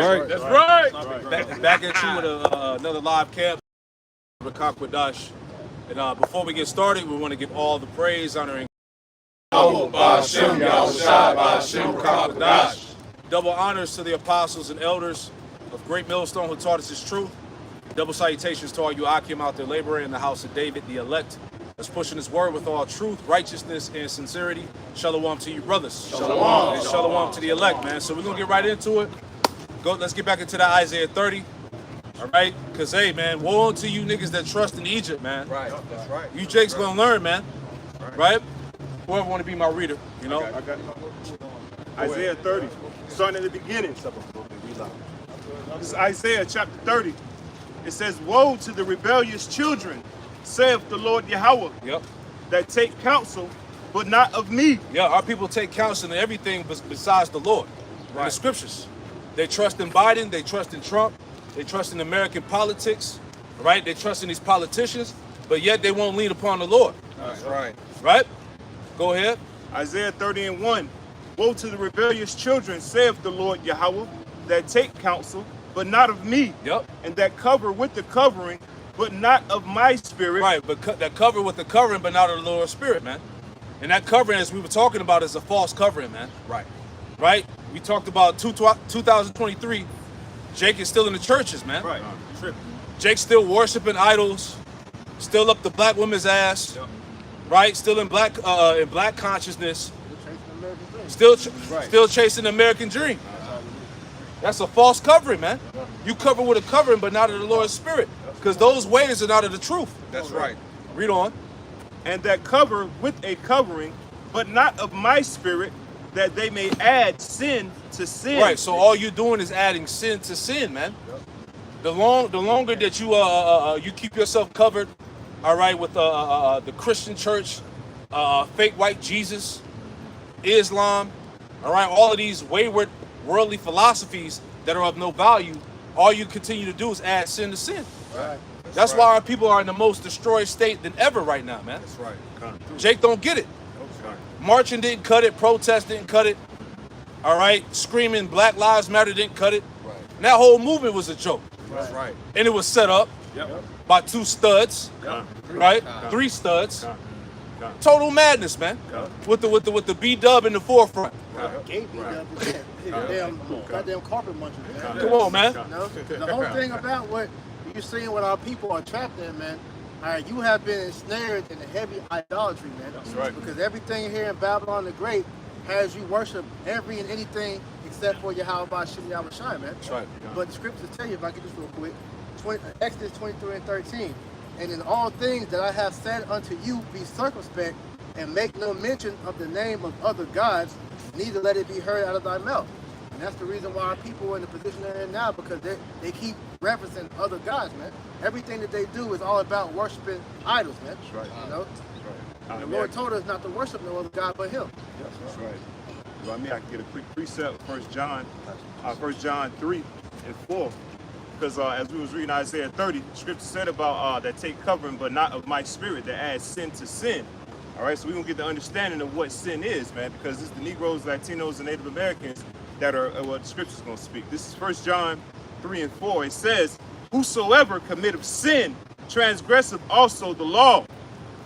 right. That's right. Back at you with another live camp, Rakakwadash. And before we get started, we want to give all the praise, honor, and double honors to the apostles and elders of Great Millstone who taught us His truth. Double salutations to all you Akim out there laboring in the house of David, the elect, that's pushing His word with all truth, righteousness, and sincerity. Shalom to you, brothers. Shalom. And shalom to the elect, man. So we're going to get right into it. Let's get back into that Isaiah 30. All right? Because, hey, man, woe unto you niggas that trust in Egypt, man. Right, that's right. You Jake's going to learn, man. Right? Whoever want to be my reader, you know? I got it. Isaiah 30, starting at the beginning. This is Isaiah chapter 30. It says, woe to the rebellious children, saith the Lord Yahweh, that take counsel, but not of me. Yeah, our people take counsel in everything besides the Lord. Right. In the scriptures. They trust in Biden, they trust in Trump, they trust in American politics, right? They trust in these politicians, but yet they won't lean upon the Lord. That's right. Right? Go ahead. Isaiah 30:1. Woe to the rebellious children, saith the Lord Yahweh, that take counsel, but not of me. And that cover with the covering, but not of my spirit. Right, but that cover with the covering, but not of the Lord's spirit, man. And that covering, as we were talking about, is a false covering, man. Right. Right? We talked about 2023. Jake is still in the churches, man. Right. Jake's still worshiping idols, still up the black woman's ass, right? Still in black consciousness, still chasing the American dream. That's a false covering, man. You cover with a covering, but not of the Lord's spirit, because those ways are not of the truth. That's right. Read on. And that cover with a covering, but not of my spirit, that they may add sin to sin. Right. So all you're doing is adding sin to sin, man. The longer that you keep yourself covered, all right, with the Christian church, fake white Jesus, Islam, all right, all of these wayward worldly philosophies that are of no value, all you continue to do is add sin to sin. Right. That's why our people are in the most destroyed state than ever right now, man. That's right. Jake don't get it. Marching didn't cut it. Protest didn't cut it. All right, screaming Black Lives Matter didn't cut it. Right. And that whole movement was a joke. That's right. And it was set up by two studs, right? Three studs. Total madness, man. With the B-dub in the forefront. Goddamn carpet munchers, man. Come on, man. You know? The whole thing about what you're seeing what our people are trapped in, man. All right, you have been ensnared in a heavy idolatry, man. That's right. Because everything here in Babylon the Great has you worship every and anything except for Yahweh Shem Yahweh Shai, man. That's right. But the scriptures tell you, if I get this real quick, Exodus 23:13. And in all things that I have said unto you, be circumspect, and make no mention of the name of other gods, neither let it be heard out of thy mouth. And that's the reason why our people are in the position they're in now, because they keep referencing other gods, man. Everything that they do is all about worshiping idols, man. That's right. You know? That's right. The Lord told us not to worship no other God but Him. That's right. Well, I mean, I can get a quick precept, 1 John 3:4. Because as we was reading Isaiah 30, the scripture said about that take covering, but not of my spirit, that adds sin to sin. All right, so we're going to get the understanding of what sin is, man, because it's the Negroes, Latinos, and Native Americans that are what the scripture's going to speak. This is 1 John 3:4. It says, whosoever committeth sin transgresseth also the law.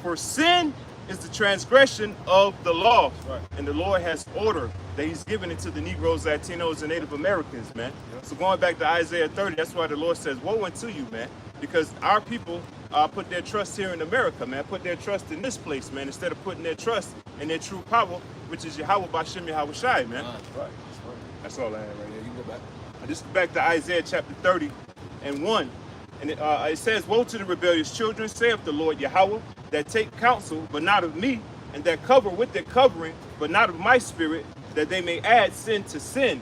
For sin is the transgression of the law. Right. And the Lord has order that He's given it to the Negroes, Latinos, and Native Americans, man. So going back to Isaiah 30, that's why the Lord says, woe unto you, man. Because our people put their trust here in America, man. Put their trust in this place, man, instead of putting their trust in their true power, which is Yahweh Bashem Yahweh Shai, man. That's right. That's all I have right here. You can go back. This is back to Isaiah chapter 30:1. And it says, woe to the rebellious children, saith the Lord Yahweh, that take counsel, but not of me, and that cover with their covering, but not of my spirit, that they may add sin to sin,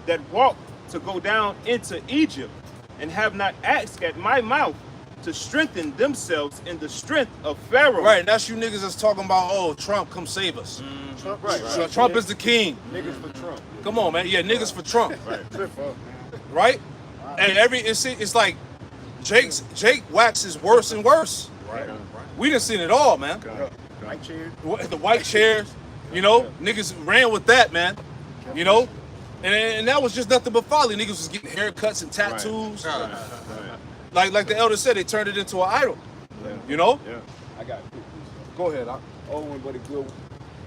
that walk to go down into Egypt, and have not asked at my mouth to strengthen themselves in the strength of Pharaoh. Right, and that's you niggas that's talking about, oh, Trump, come save us. Trump, right. Trump is the king. Niggas for Trump. Come on, man. Yeah, niggas for Trump. Right. Right? And it's like Jake waxes worse and worse. Right. We done seen it all, man. White chairs. The white chairs, you know, niggas ran with that, man. You know, And that was just nothing but folly. Niggas was getting haircuts and tattoos. Like the elder said, they turned it into an idol. Yeah. You know? Yeah. I got it. Go ahead. Old one, but a good one.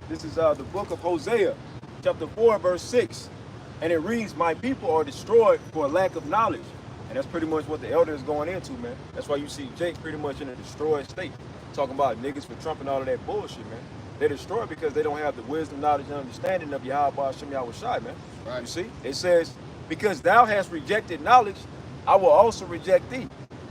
This is the book of Hosea, chapter 4, verse 6. And it reads, my people are destroyed for a lack of knowledge. And that's pretty much what the elder is going into, man. That's why you see Jake pretty much in a destroyed state. Talking about niggas for trumping all of that bullshit, man. They're destroyed because they don't have the wisdom, knowledge, and understanding of Yahweh Shem Yahushai, man. Right. You see? It says, because thou hast rejected knowledge, I will also reject thee.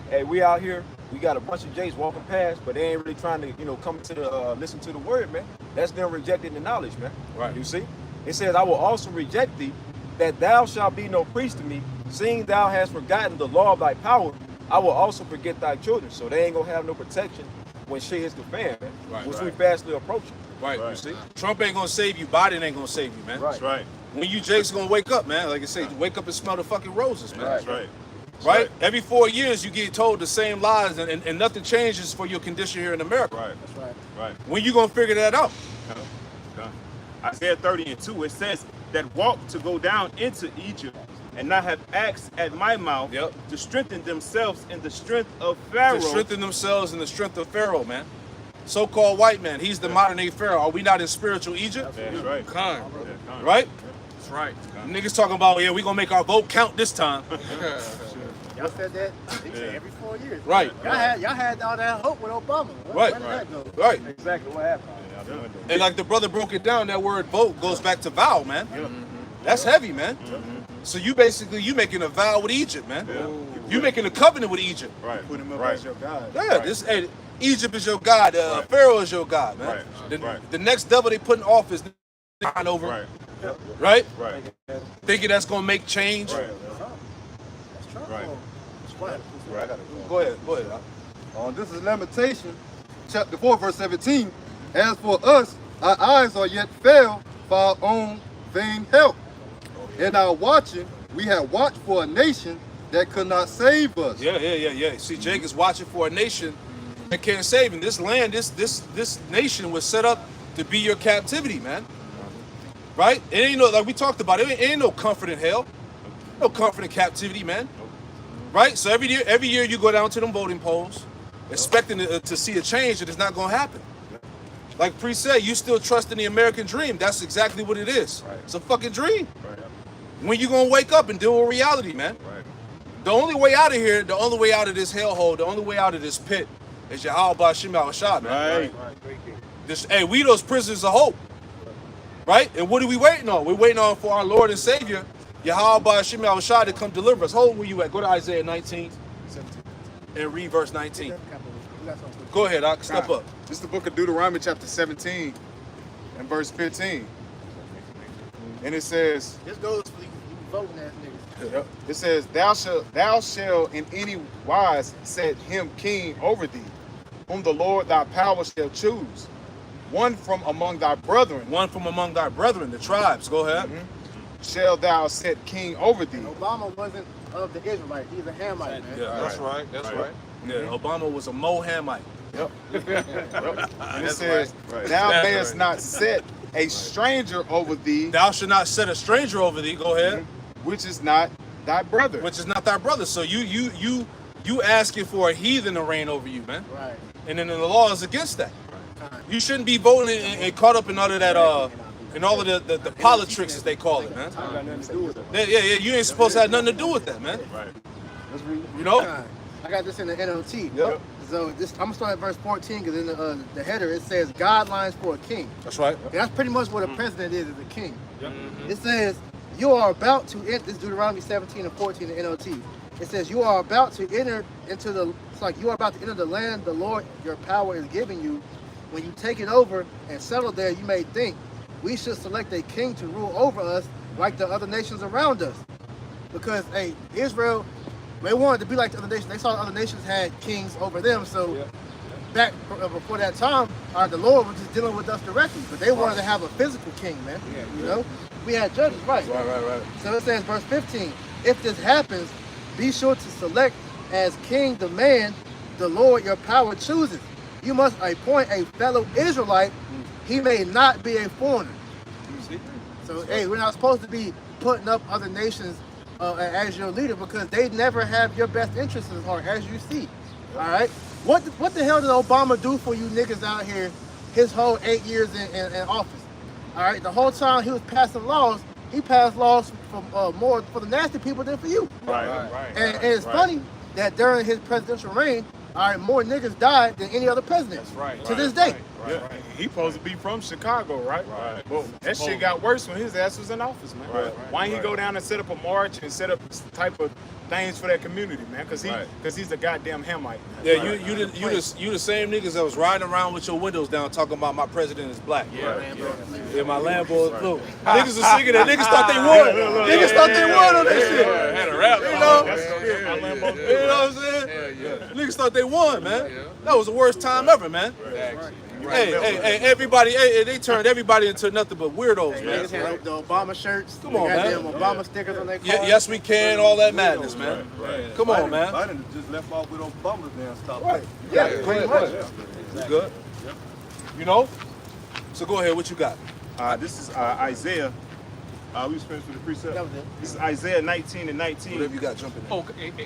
Hey, we out here, we got a bunch of Jakes walking past, but they ain't really trying to, come to the listen to the word, man. That's them rejecting the knowledge, man. Right. You see? It says, I will also reject thee, that thou shalt be no priest to me, seeing thou hast forgotten the law of thy power, I will also forget thy children. So they ain't gonna have no protection when shit hits the fan, man. Right, which right. we fastly approaching. Right. You see? Trump ain't gonna save you. Biden ain't gonna save you, man. Right. That's right. When you Jake's gonna wake up, man. Like I say, wake up and smell the fucking roses, man. That's right. Right? Every 4 years you get told the same lies and nothing changes for your condition here in America. Right. That's right. Right. When you gonna figure that out? Isaiah 30:2, it says that walk to go down into Egypt and not have asked at my mouth to strengthen themselves in the strength of Pharaoh. To strengthen themselves in the strength of Pharaoh, man. So-called white man, he's the modern day Pharaoh. Are we not in spiritual Egypt? That's right. Con, Yeah, con. right? That's right. Niggas talking about, yeah, we gonna make our vote count this time. Y'all said that they said every 4 years. Right. Y'all had all that hope with Obama. Right. Where did that go? Right. Exactly what happened. And like the brother broke it down, that word vote goes back to vow, man. That's heavy, man. So you making a vow with Egypt, man. You making a covenant with Egypt. Right. Put him up Right. as your God. Yeah, hey, Egypt is your God. Pharaoh is your God, man. Right. The next devil they put in office over, Right. right? Right. Thinking that's gonna make change. Right. That's Trump. Right. Right. Go ahead. This is Lamentation, chapter 4, verse 17. As for us, our eyes are yet failed for our own vain help. In our watching, we have watched for a nation that could not save us. Yeah. See, Jake is watching for a nation that can't save him. This land, this nation was set up to be your captivity, man. Right? It ain't no, like we talked about, it ain't no comfort in hell. No comfort in captivity, man. Right? So every year you go down to them voting polls, expecting to see a change, and it's not gonna happen. Like Pre said, you still trust in the American dream. That's exactly what it is. Right. It's a fucking dream. Right. When you gonna wake up and deal with reality, man? Right. The only way out of here, the only way out of this hellhole, the only way out of this pit is Yahweh Shem Yahushua, man. Right. Hey, we those prisoners of hope. Right? And what are we waiting on? We're waiting on for our Lord and Savior, Yahweh Shem Yahushua, to come deliver us. Hold where you at. Go to Isaiah 19 and read verse 19. Go ahead, Doc. Step up. This is the book of Deuteronomy, chapter 17, and verse 15. And it says, This goes for you voting ass niggas. it says, thou shalt in any wise set him king over thee, whom the Lord thy power shall choose, one from among thy brethren. One from among thy brethren, the tribes. Go ahead. Shall thou set king over thee. Obama wasn't of the Israelites. He's a Hamite, man. Yeah, That's right. That's right. Yeah, Obama was a Mohamite. And it says, right. thou That's mayest right. not set a stranger over thee, Thou shalt not set a stranger over thee. Go ahead. which is not thy brother. Which is not thy brother. So you asking for a heathen to reign over you, man. Right. And then the law is against that. You shouldn't be voting and caught up in all of that in all of the politics, as they call it, man. Got nothing to do with it. Yeah, you ain't supposed to have nothing to do with that, man. Right. Let's read. You know? I got this in the NLT. Yep. So I'm gonna start at verse 14 because in the header it says guidelines for a king. That's right. And that's pretty much what a president is a king. It says you are about to enter. This is Deuteronomy 17 and 14 in NLT. It says you are about to enter into the. It's like you are about to enter the land the Lord your power is giving you. When you take it over and settle there, you may think we should select a king to rule over us like the other nations around us. Because hey, Israel, they wanted to be like the other nations. They saw the other nations had kings over them. So back before that time, the Lord was just dealing with us directly. But they wanted to have a physical king, man. You know, we had judges, right? Right. So it says, verse 15, if this happens, be sure to select as king the man the Lord your power chooses. You must appoint a fellow Israelite. He may not be a foreigner. So, hey, we're not supposed to be putting up other nations as your leader because they never have your best interests at heart, as you see. All right. What the hell did Obama do for you niggas out here his whole 8 years in office? All right. The whole time he was passing laws, he passed laws for more for the nasty people than for you. Right. And it's funny that during his presidential reign, all right, more niggas died than any other president. That's right. To this day. Yeah, he supposed to be from Chicago, right? Right. But that shit got worse when his ass was in office, man. Right. Why didn't he go down and set up a march and set up type of things for that community, man? Because he's a goddamn Hamite. Yeah, you the same niggas that was riding around with your windows down talking about my president is black. Yeah, my Lambo. Look, niggas are singing that. Niggas thought they won. Niggas thought they won on that shit. Had a rap, You know? you know? You know what I'm saying? Niggas thought they won, man. That was the worst time ever, man. Hey, everybody, they turned everybody into nothing but weirdos, man. Niggas had the Obama shirts. Come on, goddamn man. Obama stickers on their cars. Yes, we can. All that madness, man. Come on, man. Biden just left off with Obama's damn stop. Right. Yeah, pretty much. You good? You know? So go ahead. What you got? This is Isaiah. We was finished with the precept. That was it. This is Isaiah 19 and 19. Whatever you got, jump in there. Okay, let me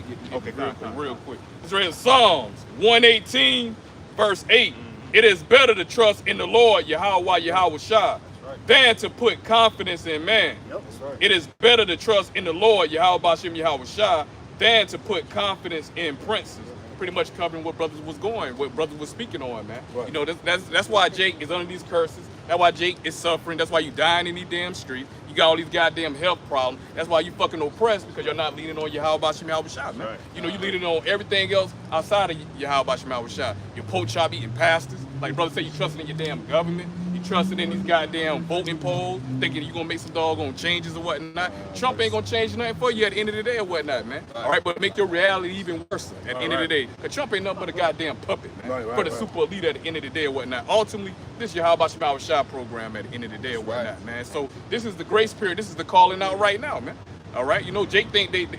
get Okay, go ahead. real quick. It's read Psalms 118, verse 8. It is better to trust in the Lord, Yahweh Shah, than to put confidence in man. Yep. It is better to trust in the Lord, Yahweh Shah, than to put confidence in princes. Pretty much covering what brothers was speaking on, man. Right. You know, that's why Jake is under these curses. That's why Jake is suffering. That's why you dying in these damn streets. You got all these goddamn health problems. That's why you fucking oppressed, because you're not leaning on Yahweh Shah, man. Right. You know, you leaning on everything else outside of Yahweh Shah. Your pork chop eating pastors. Like brother say, you trusting in your damn government. You trusting in these goddamn voting polls, thinking you're gonna make some doggone changes or whatnot. Trump ain't gonna change nothing for you at the end of the day or whatnot, man. All right, but make your reality even worse at the end of the day. Because Trump ain't nothing but a goddamn puppet, man. For the super elite at the end of the day or whatnot. Ultimately, this is your How About Shema Shah program at the end of the day or whatnot, man. So this is the grace period. This is the calling out right now, man. All right, you know, Jake think Jake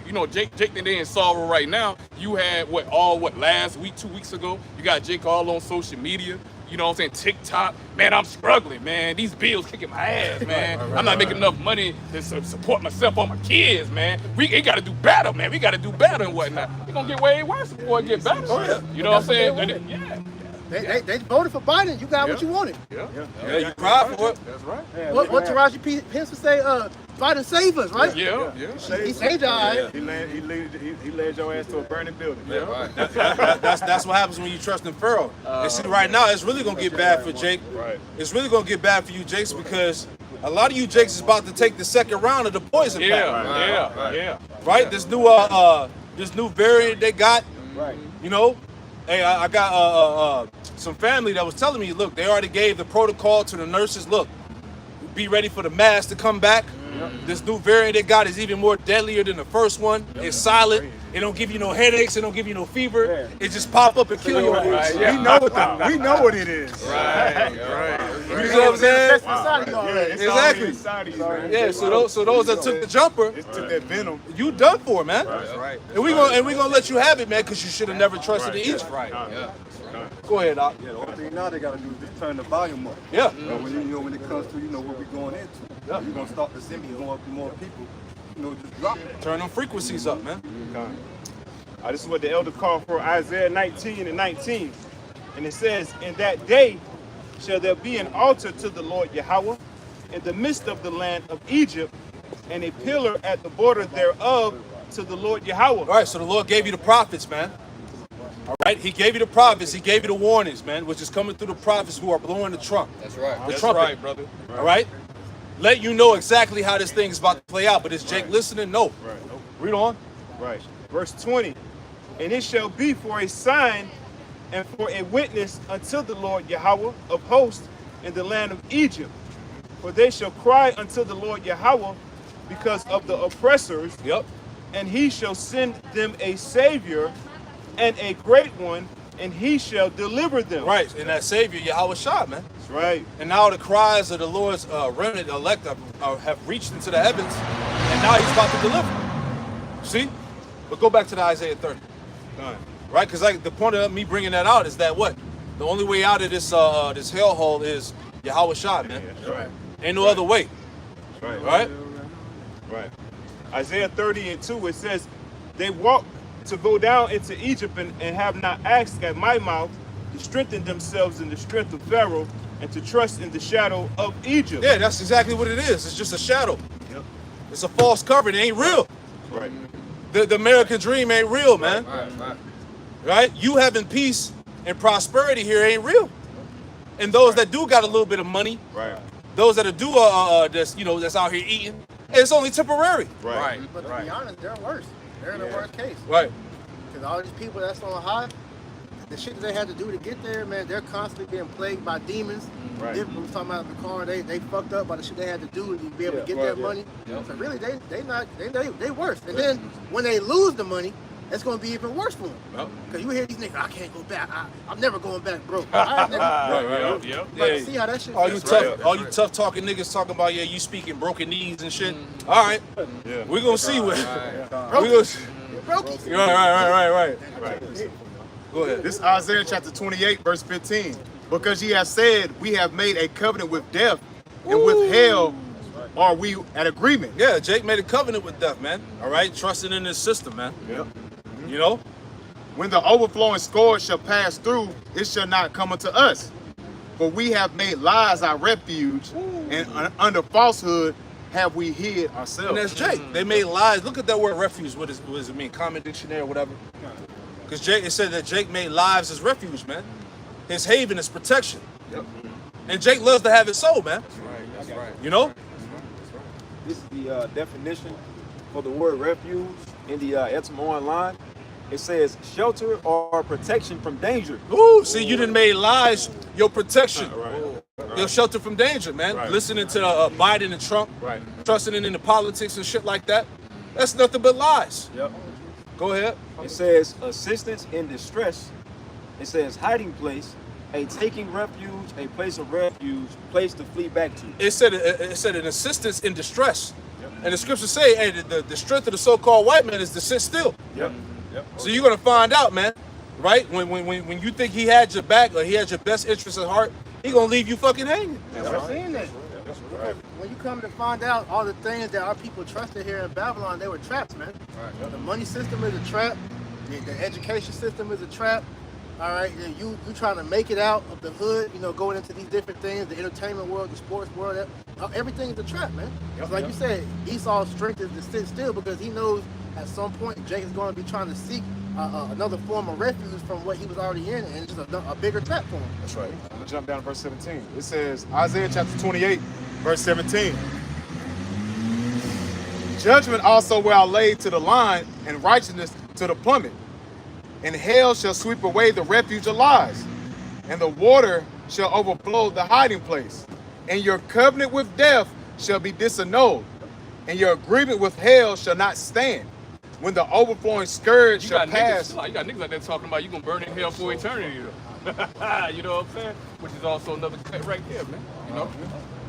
think they in sorrow right now. You had last week, 2 weeks ago, you got Jake all on social media. You know what I'm saying? TikTok. Man, I'm struggling, man. These bills kicking my ass, man. I'm not making enough money to support myself or my kids, man. We got to do better, man. We got to do better and whatnot. It's going to get way worse before it get better. You know what I'm saying? Yeah. They voted for Biden. You got what you wanted. Yeah, you cried for it. That's right. What Taraji P. Henson say? Biden save us, right? Yeah. He saved y'all. Right? He led your ass to a burning building. That's what happens when you trust in Pharaoh. And see, right now, it's really gonna get bad for Jake. Right. It's really gonna get bad for you, Jakes, because a lot of you Jakes is about to take the second round of the poison pack. Yeah. Right? This new variant they got. Right. You know, hey, I got some family that was telling me, look, they already gave the protocol to the nurses. Look, be ready for the mask to come back. This new variant they got is even more deadlier than the first one. It's silent. It don't give you no headaches. It don't give you no fever. It just pop up and kill you. We know what it is. Right. You know what I'm saying? Exactly. Yeah. So those that took the jumper, It took that venom. you done for, man. That's right. And we gonna let you have it, man, because you should have never trusted in Egypt. Go ahead, Doc. Yeah, the only thing now they gotta do is just turn the volume up. Yeah. When it comes to what we're going into, you're gonna start to see more people, just drop it. Turn them frequencies up, man. This is what the elder called for, Isaiah 19 and 19. And it says, in that day shall there be an altar to the Lord Yahweh in the midst of the land of Egypt, and a pillar at the border thereof to the Lord Yahweh. All right, so the Lord gave you the prophets, man. All right, he gave you the prophets. He gave you the warnings, man, which is coming through the prophets who are blowing the trump. That's right. The That's trumpet. right, brother. All right? Let you know exactly how this thing is about to play out. But is Jake listening? No. Right. Nope. Read on. Right. Verse 20. And it shall be for a sign and for a witness unto the Lord Yahweh of hosts in the land of Egypt. For they shall cry unto the Lord Yahweh because of the oppressors, Yep. and he shall send them a savior and a great one, and he shall deliver them. Right. And that Savior, Yahweh Shah, man. That's right. And now the cries of the Lord's remnant elect have reached into the heavens, and now he's about to deliver. See? But go back to the Isaiah 30. Done. Right? Because the point of me bringing that out is that what? The only way out of this this hellhole is Yahweh Shah, man. That's right. Ain't no other way. That's right. Right? Right. Isaiah 30:2, it says, they walk to go down into Egypt and have not asked at my mouth to strengthen themselves in the strength of Pharaoh and to trust in the shadow of Egypt. Yeah, that's exactly what it is. It's just a shadow. Yep. It's a false cover. It ain't real. Right. The American dream ain't real, man. Right. Right? You having peace and prosperity here ain't real. And those that do got a little bit of money, Right. those that do that's out here eating, it's only temporary. Right. But to be honest, they're worse. They're in the worst case. Right. Because all these people that's on high, the shit that they had to do to get there, man, they're constantly being plagued by demons. Right. We was talking about the car, they fucked up by the shit they had to do to be able to get that money. So really, they worse. And then when they lose the money, it's gonna be even worse for them. Yep. Cause you hear these niggas, I can't go back. I'm never going back broke. All right, nigga. Yep. Like, see how that shit. All you feels. tough, all you tough talking niggas talking about you speaking broken knees and shit. All right, Yeah. we're gonna see what. Brokey. Right. Go ahead. This is Isaiah chapter 28, verse 15. Because ye have said, we have made a covenant with death, and with hell are we at agreement. Yeah, Jake made a covenant with death, man. All right, trusting in this system, man. Yep. You know. When the overflowing scourge shall pass through, it shall not come unto us. For we have made lies our refuge, and under falsehood have we hid ourselves. And that's Jake. They made lies. Look at that word refuge. What does it mean? Common dictionary or whatever. Because Jake, it said that Jake made lives his refuge, man. His haven, his protection. Yep. And Jake loves to have it so, man. That's right. You know? This is the definition for the word refuge in the Etymology online. It says shelter or protection from danger. Ooh, see, you done made lies your protection. Right. Your shelter from danger, man. Right. Listening to Biden and Trump. Right. Trusting in the politics and shit like that. That's nothing but lies. Yep. Go ahead. It says assistance in distress. It says hiding place, a taking refuge, a place of refuge, place to flee back to. It said an assistance in distress. And the scriptures say, hey, the strength of the so-called white man is to sit still. Yep. So you're gonna find out, man, right? When you think he had your back or he had your best interest at heart, he gonna leave you fucking hanging. We're seeing that. When you come to find out all the things that our people trusted here in Babylon, they were traps, man. The money system is a trap. The education system is a trap. All right, you trying to make it out of the hood, going into these different things, the entertainment world, the sports world, everything is a trap, man. It's like you said, Esau's strength is to sit still because he knows at some point Jake is going to be trying to seek another form of refuge from what he was already in, and it's just a bigger trap for him. That's right. I'm gonna jump down to verse 17. It says, Isaiah chapter 28, verse 17. Judgment also will I lay to the line, and righteousness to the plummet. And hell shall sweep away the refuge of lies, and the water shall overflow the hiding place. And your covenant with death shall be disannulled, and your agreement with hell shall not stand. When the overflowing scourge shall pass. You got niggas out there talking about you gonna burn in hell for eternity. You know what I'm saying? Which is also another cut right there, man. You know?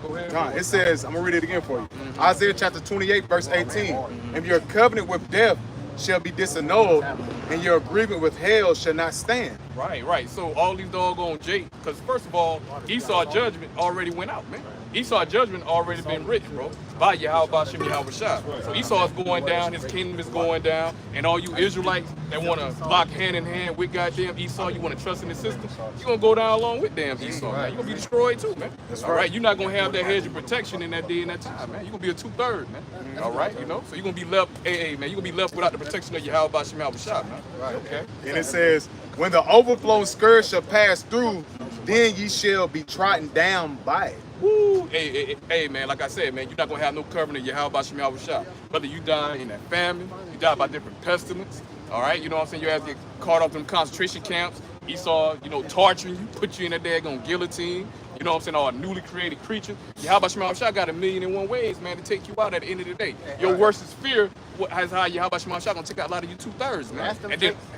Go ahead. It says, I'm gonna read it again for you. Isaiah chapter 28, verse 18. And your covenant with death shall be disannulled, and your agreement with hell shall not stand. Right. So all these doggone Jake, because first of all, Esau judgment already went out, man. Esau judgment already been written, bro, by Yahweh Shem Yahweh Shah. So Esau is going down, his kingdom is going down, and all you Israelites that want to lock hand in hand with goddamn Esau, you want to trust in the system, you're going to go down along with damn Esau, man. You're going to be destroyed too, man. All right, you're not going to have that hedge of protection in that day and that time, man. You're going to be a 2/3, man. All right, so you're going to be left, man, you're going to be left without the protection of Yahweh Shem Yahweh Shah, man. Right, okay. And it says, when the overflowing scourge shall pass through, then ye shall be trodden down by it. Woo! Hey, man, like I said, man, you're not going to have no covenant of Yahweh Shem Yahweh Shah. Whether you die in that famine, you die by different pestilence, all right? You know what I'm saying? You have to get caught up in concentrations camps. Esau, torturing you, put you in that daggone guillotine. You know what I'm saying? All a newly created creature. Yahweh Shem Yahweh Shah got 1,000,001 ways, man, to take you out at the end of the day. Your worst fear is how Yahweh Shem Yahweh Shah gonna take out a lot of you 2/3, man.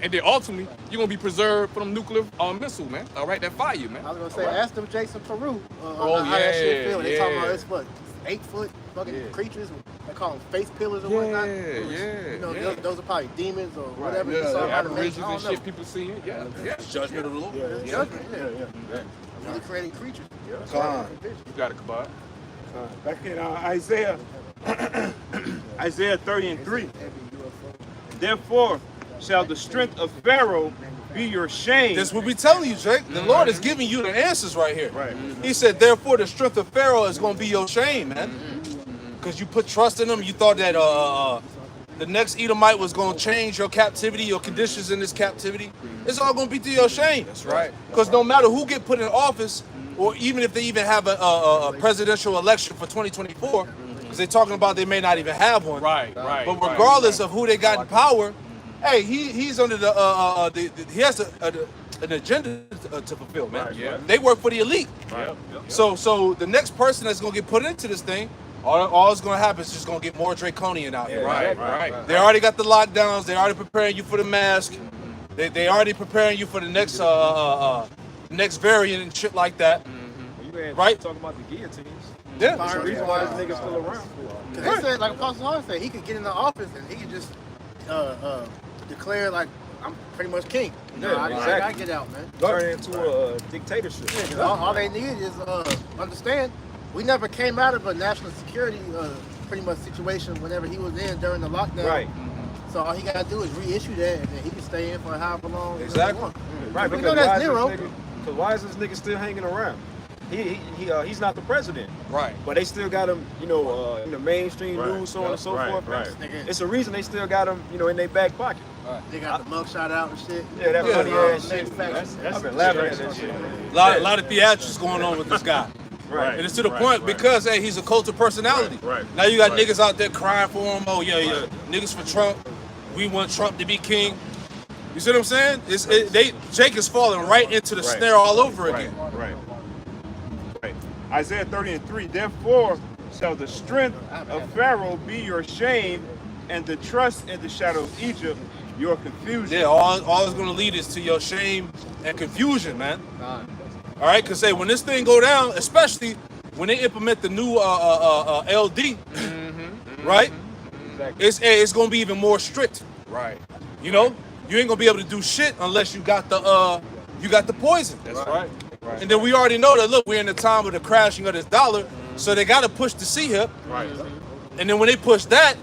And then ultimately, you're gonna be preserved from nuclear missile, man. All right, that fire, man. I was gonna say, ask them Jason Peru Oh, how that shit feel. They yeah. talking about it's what 8-foot fucking creatures. They call them face pillars or whatnot. Yeah. Those are probably demons or whatever. Yeah, you saw The out of Aborigines nature. I and don't know. shit people seeing, yeah. Judgment of the Lord. Judgment, Newly created creatures. Come on. You got it, Kabad. Back in Isaiah Isaiah 30:3. Therefore shall the strength of Pharaoh be your shame. That's what we telling you, Jake. The Lord is giving you the answers right here. Right. He said, therefore, the strength of Pharaoh is going to be your shame, man. Because you put trust in him. You thought that the next Edomite was going to change your captivity, your conditions in this captivity. It's all going to be to your shame. That's right. Because no matter who get put in office, or even if they even have a presidential election for 2024, because they're talking about they may not even have one. Right. But regardless of who they got in power, hey, he's under he has an agenda to fulfill, man. Right, yeah. They work for the elite. Right. So the next person that's gonna get put into this thing, all it's gonna happen is just gonna get more draconian out here. Right. They already got the lockdowns. They already preparing you for the mask. They already preparing you for the next variant and shit like that. You ain't Right. talking about the guillotines. Yeah. That's the reason why this nigga's still around. Because they said, like Apostle Hall said, he could get in the office and he could just declare, like, I'm pretty much king. Yeah, I exactly. gotta get out, man. Turn it into a dictatorship. Yeah, 'cause all they need is understand. We never came out of a national security pretty much situation whenever he was in during the lockdown. Right. So all he gotta do is reissue that, and then he can stay in for however long. Exactly. He want. Right, We because know that's why is Nero. this nigga- Cause why is this nigga still hanging around? He's not the president, Right. but they still got him, in the mainstream Right, news, so on and so right, forth. right. Nigga, It's a reason they still got him, in their back pocket. they got the mugshot out and shit. Yeah, that Yeah. funny ass shit. Manufactured. I've been laughing at that shit. A lot of theatrics going on with this guy. Right. And it's to the Right, point right. because, hey, he's a cult of personality. Right. Now you got Right. niggas out there crying for him. Oh, yeah. Niggas for Trump. We want Trump to be king. You see what I'm saying? Jake is falling right into the Right. snare all over Right. again. Right. Isaiah 30:3. Therefore shall the strength of Pharaoh be your shame, and the trust in the shadow of Egypt your confusion. Yeah, all it's going to lead is to your shame and confusion, man. All right? Because, hey, when this thing go down, especially when they implement the new LD, right? Exactly. It's going to be even more strict. Right. You know? You ain't going to be able to do shit unless you got the poison. That's right. And then we already know that, look, we're in the time of the crashing of this dollar, so they got to push the C-hip. Right. And then when they push that,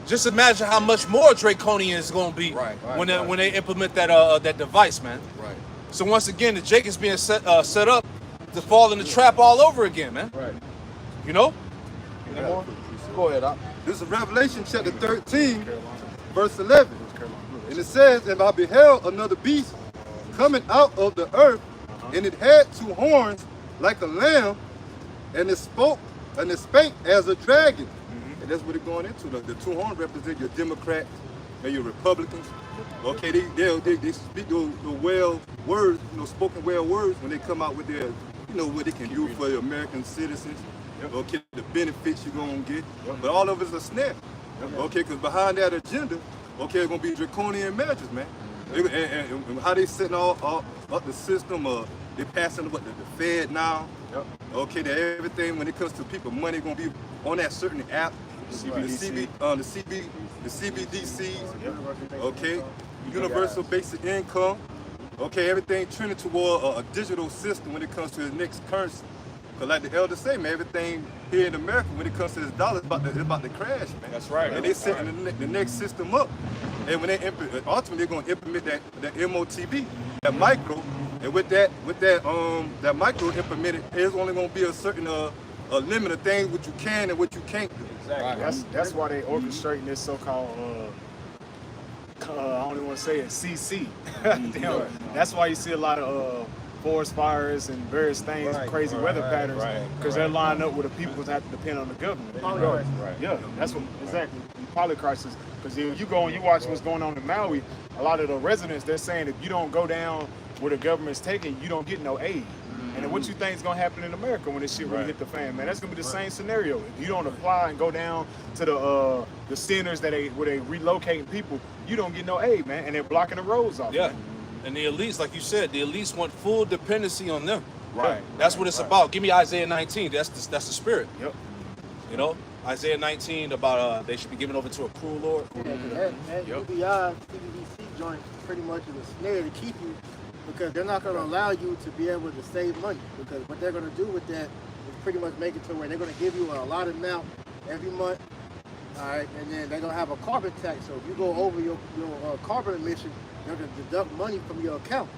just imagine how much more draconian it's going to be Right, when they implement that device, man. Right. So once again, the Jake is being set up to fall in the trap all over again, man. Right. You know? Go ahead, Doc. This is Revelation chapter 13, verse 11. And it says, and I beheld another beast coming out of the earth, and it had two horns like a lamb, and it spoke and it spake as a dragon. And that's what it's going into. The two horns represent your Democrats and your Republicans. Okay, they speak the well words, spoken well words when they come out with their, what they can do for the American citizens. Okay, the benefits you're gonna get. But all of it's a snare. Okay, because behind that agenda, okay, it's gonna be draconian measures, man. And how they setting all up the system, they passing what the Fed now. Okay, that everything when it comes to people, money gonna be on that certain app. CBDC. The CBDCs. Okay, universal basic income. Okay, everything trending toward a digital system when it comes to the next currency. Cause like the elders say, man, everything here in America when it comes to this dollar, it's about to crash, man. That's right. And they setting the next system up. And when they ultimately they're gonna implement that MOTB, that micro, and with that micro implemented, there's only gonna be a certain a limit of things what you can and what you can't do. Exactly. That's why they orchestrating this so-called I don't even want to say it, CC. That's why you see a lot of forest fires and various things, crazy weather patterns, because they're lining up with the people that have to depend on the government. Yeah, that's what exactly. Poly crisis. Because if you go and you watch what's going on in Maui, a lot of the residents, they're saying if you don't go down where the government's taking, you don't get no aid. And then what you think is gonna happen in America when this shit really hit the fan, man? That's gonna be the same scenario. If you don't apply and go down to the centers where they relocating people, you don't get no aid, man. And they're blocking the roads off. Yeah. Man. And the elites, like you said, the elites want full dependency on them. Right. That's what it's about. Give me Isaiah 19. That's the spirit. Yep. You know, Isaiah 19 about they should be given over to a cruel Lord. That UBI, CBDC joint pretty much is a snare to keep you, because they're not going to allow you to be able to save money, because what they're going to do with that is pretty much make it to where they're going to give you a lot amount every month All right, and then they're gonna have a carbon tax. So if you go over your carbon emission, they're gonna deduct money from your account.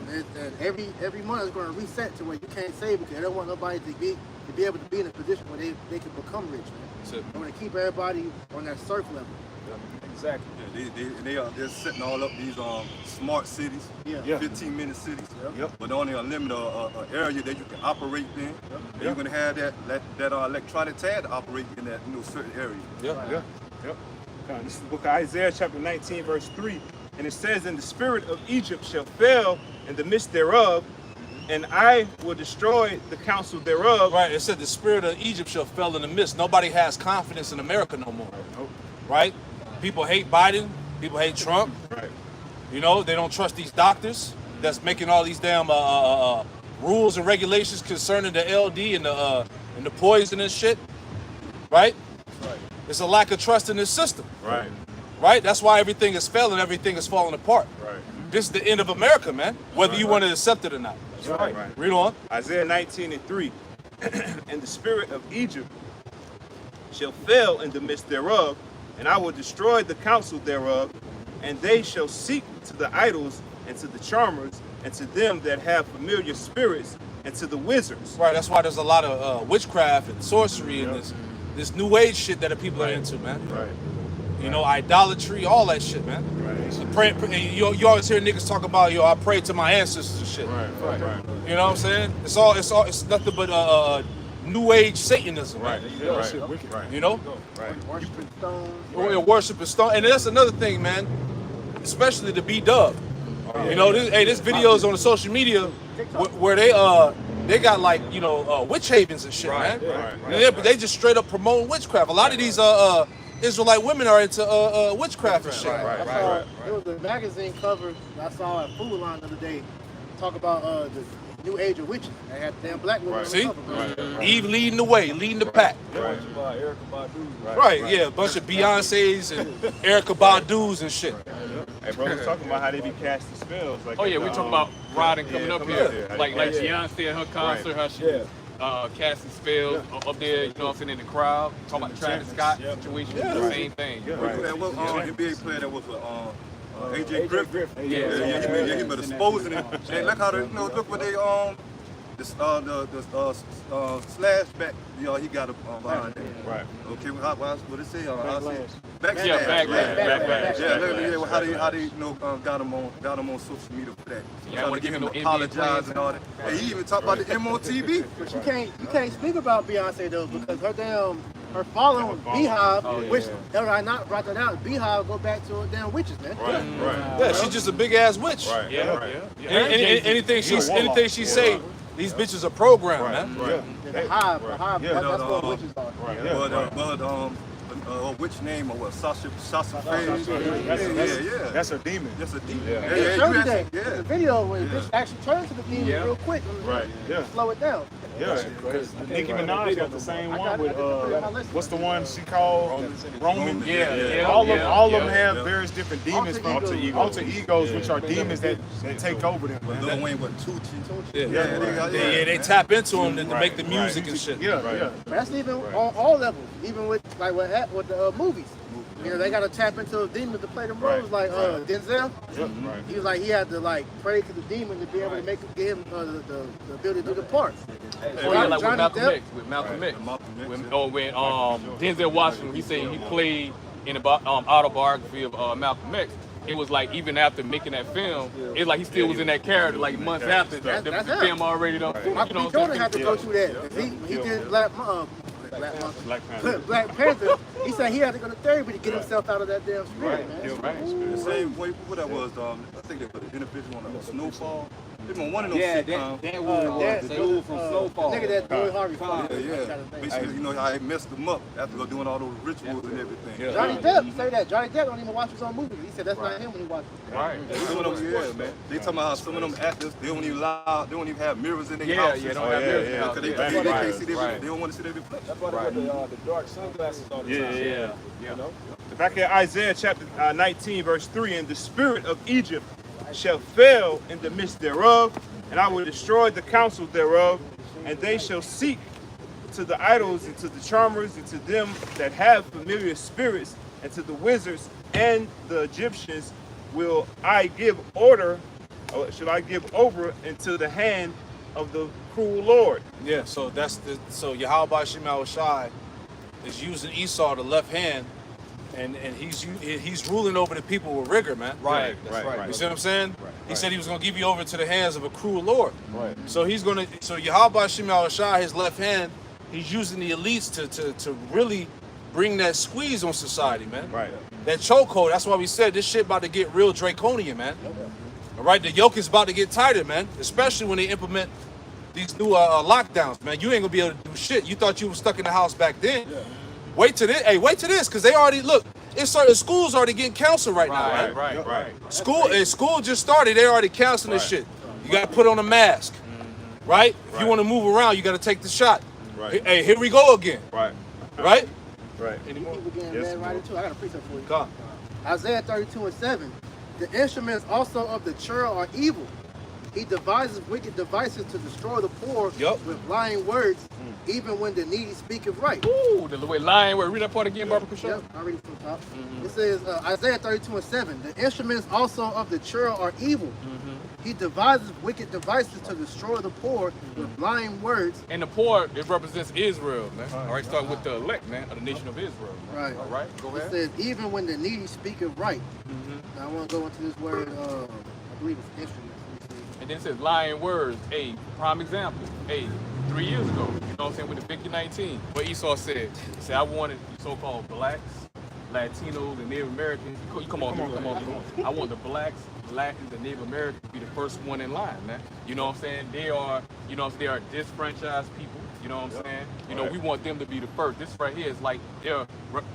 And every month it's gonna reset to where you can't save because they don't want nobody to be able to be in a position where they can become rich, man. They want to keep everybody on that surf level. Exactly. Yeah, they're setting all up these smart cities, Yeah. 15-minute cities, Yep. but only a limited area that you can operate in. And you're gonna have that electronic tag to operate in that certain area. Yep. This is the book of Isaiah, chapter 19, verse 3. And it says, "And the spirit of Egypt shall fail in the midst thereof, and I will destroy the counsel thereof." Right, it said the spirit of Egypt shall fail in the midst. Nobody has confidence in America no more. Right? People hate Biden. People hate Trump. Right. You know, they don't trust these doctors that's making all these damn rules and regulations concerning the LD and the poison and shit. Right? Right. It's a lack of trust in this system. Right. Right? That's why everything is failing. Everything is falling apart. Right. This is the end of America, man. Whether you want to accept it or not. That's right. Read on. Isaiah 19 and 3. "And the spirit of Egypt shall fail in the midst thereof, and I will destroy the counsel thereof, and they shall seek to the idols and to the charmers and to them that have familiar spirits and to the wizards." Right, that's why there's a lot of witchcraft and sorcery and this new age shit that the people are into, man. Right. You know, idolatry, all that shit, man. Right. So you always hear niggas talk about, I pray to my ancestors and shit. Right. You know what I'm saying? It's nothing but new age Satanism. Right. Right. You know? Right. Worshiping stones. We're worshiping stone, and that's another thing, man. Especially the B-Dub. You know, this videos on the social media where they got like witch havens and shit, man. Right. They just straight up promoting witchcraft. A lot of these Israelite women are into witchcraft and shit. There was a magazine cover I saw at Food Line the other day. Talk about the new age of witches. They had damn black women on the See? cover. Right. Eve leading the way, leading the pack. Right. Erica Badu. Right, yeah, a bunch of Beyonces and Erykah Badu's and shit. Hey, bro, we're talking about how they be casting spells. Like Oh yeah, we talking about Rodden coming up coming here. up Like Yeah. Beyonce at her concert, how she casting spells up there, you know what I'm saying, in the crowd. Talking about the Travis Scott situation, the same thing. That was NBA player that was AJ Griffin. Yeah. He been exposing it. And look how look what they the slash back. He got behind that. Right. Okay, what it say? Backlash. Yeah, how they got him on social media for that. Yeah, I wanna give him no NBA apologize players. and all that. And he even talked about the MOTB. But you can't speak about Beyonce though because her following Beehive, which had I not brought that out, Beehive go back to damn witches, man. Right. Yeah, she's just a big ass witch. Right. Anything she say, these bitches are programmed, man. Right. The hive, that's what witches are. Right. Which name or what? Sasha Faye. That's a demon. That's a demon. They showed you that. The video when the bitch actually turned to the demon real quick. Right. Yeah. Slow it down. Yeah, because Nicki Minaj got the same one with what's the one she called Roman? Yeah. All of them have various different demons from alter egos, which are demons that take over them. But Lil Wayne was Tucci. They tap into them to make the music and shit. Yeah. But that's even on all levels, even with like with the movies. You know, they gotta tap into a demon to play the roles. Like Denzel, he was like he had to like pray to the demon to be able to give him the ability to do the parts. Like with Malcolm X. When Denzel Washington, he said he played in the autobiography of Malcolm X. It was like even after making that film, it's like he still was in that character like months after the film already done. Michael B. Jordan had to go through that. He did Black Panther. He said he had to go to therapy to get himself out of that damn spirit, man. The same way what that was. I think they put an individual on Snowfall. One of those sitcoms. The dude from Snowfall. Nigga that Boy Harvey fought. Basically, how he messed them up after doing all those rituals and everything. Johnny Depp say that. Johnny Depp don't even watch his own movies. He said that's not him when he watches. Right. Some of them, man. They talking about how some of them actors they don't even have mirrors in their house. They don't have mirrors in their house. They can't see they don't want to see their reflection. That's why they got the dark sunglasses on the time. Yeah. You know? Back in Isaiah chapter 19, verse 3, "And the spirit of Egypt shall fail in the midst thereof, and I will destroy the counsel thereof, and they shall seek to the idols, and to the charmers, and to them that have familiar spirits, and to the wizards and the Egyptians will I give order, or should I give over into the hand of the cruel Lord. Yeah, so so Yahweh Shema Shai is using Esau, the left hand, and he's ruling over the people with rigor, man. Right. You see what I'm saying? He said he was gonna give you over to the hands of a cruel Lord. Right. So Yahweh Shema Shai, his left hand, he's using the elites to really bring that squeeze on society, man. Right. That chokehold. That's why we said this shit about to get real draconian, man. All right, the yoke is about to get tighter, man. Especially when they implement these new lockdowns, man. You ain't gonna be able to do shit. You thought you were stuck in the house back then. Yeah. Wait till this, because they already it's certain schools already getting counseled right now, man. Right. School just started. They already counseling this shit. You gotta put on a mask, right? If you want to move around, you gotta take the shot. Right. Hey, here we go again. Right. Right? Right. People getting mad right into. I got a precept for you. Come. Isaiah 32:7. The instruments also of the churl are evil. He devises wicked devices to destroy the poor with lying words, even when the needy speaketh right. Ooh, the way lying word. Read that part again, Barbara Kushow. Yep, I'll read it from the top. It says, Isaiah 32:7. The instruments also of the churl are evil. He devises wicked devices to destroy the poor with lying words. And the poor, it represents Israel, man. All right, starting with the elect, man, of the nation of Israel. Right. All right, go ahead. It says, even when the needy speaketh right. Now I want to go into this word, I believe it's instruments. And then it says lying words. A prime example. 3 years ago, you know what I'm saying, with the Victor 19, what Esau said. He said, I wanted so-called blacks, Latinos, and Native Americans. Come on. I want the blacks, Latins, and Native Americans to be the first one in line, man. You know what I'm saying? They are, they are disfranchised people. You know what I'm saying? You know, we want them to be the first. This right here is like their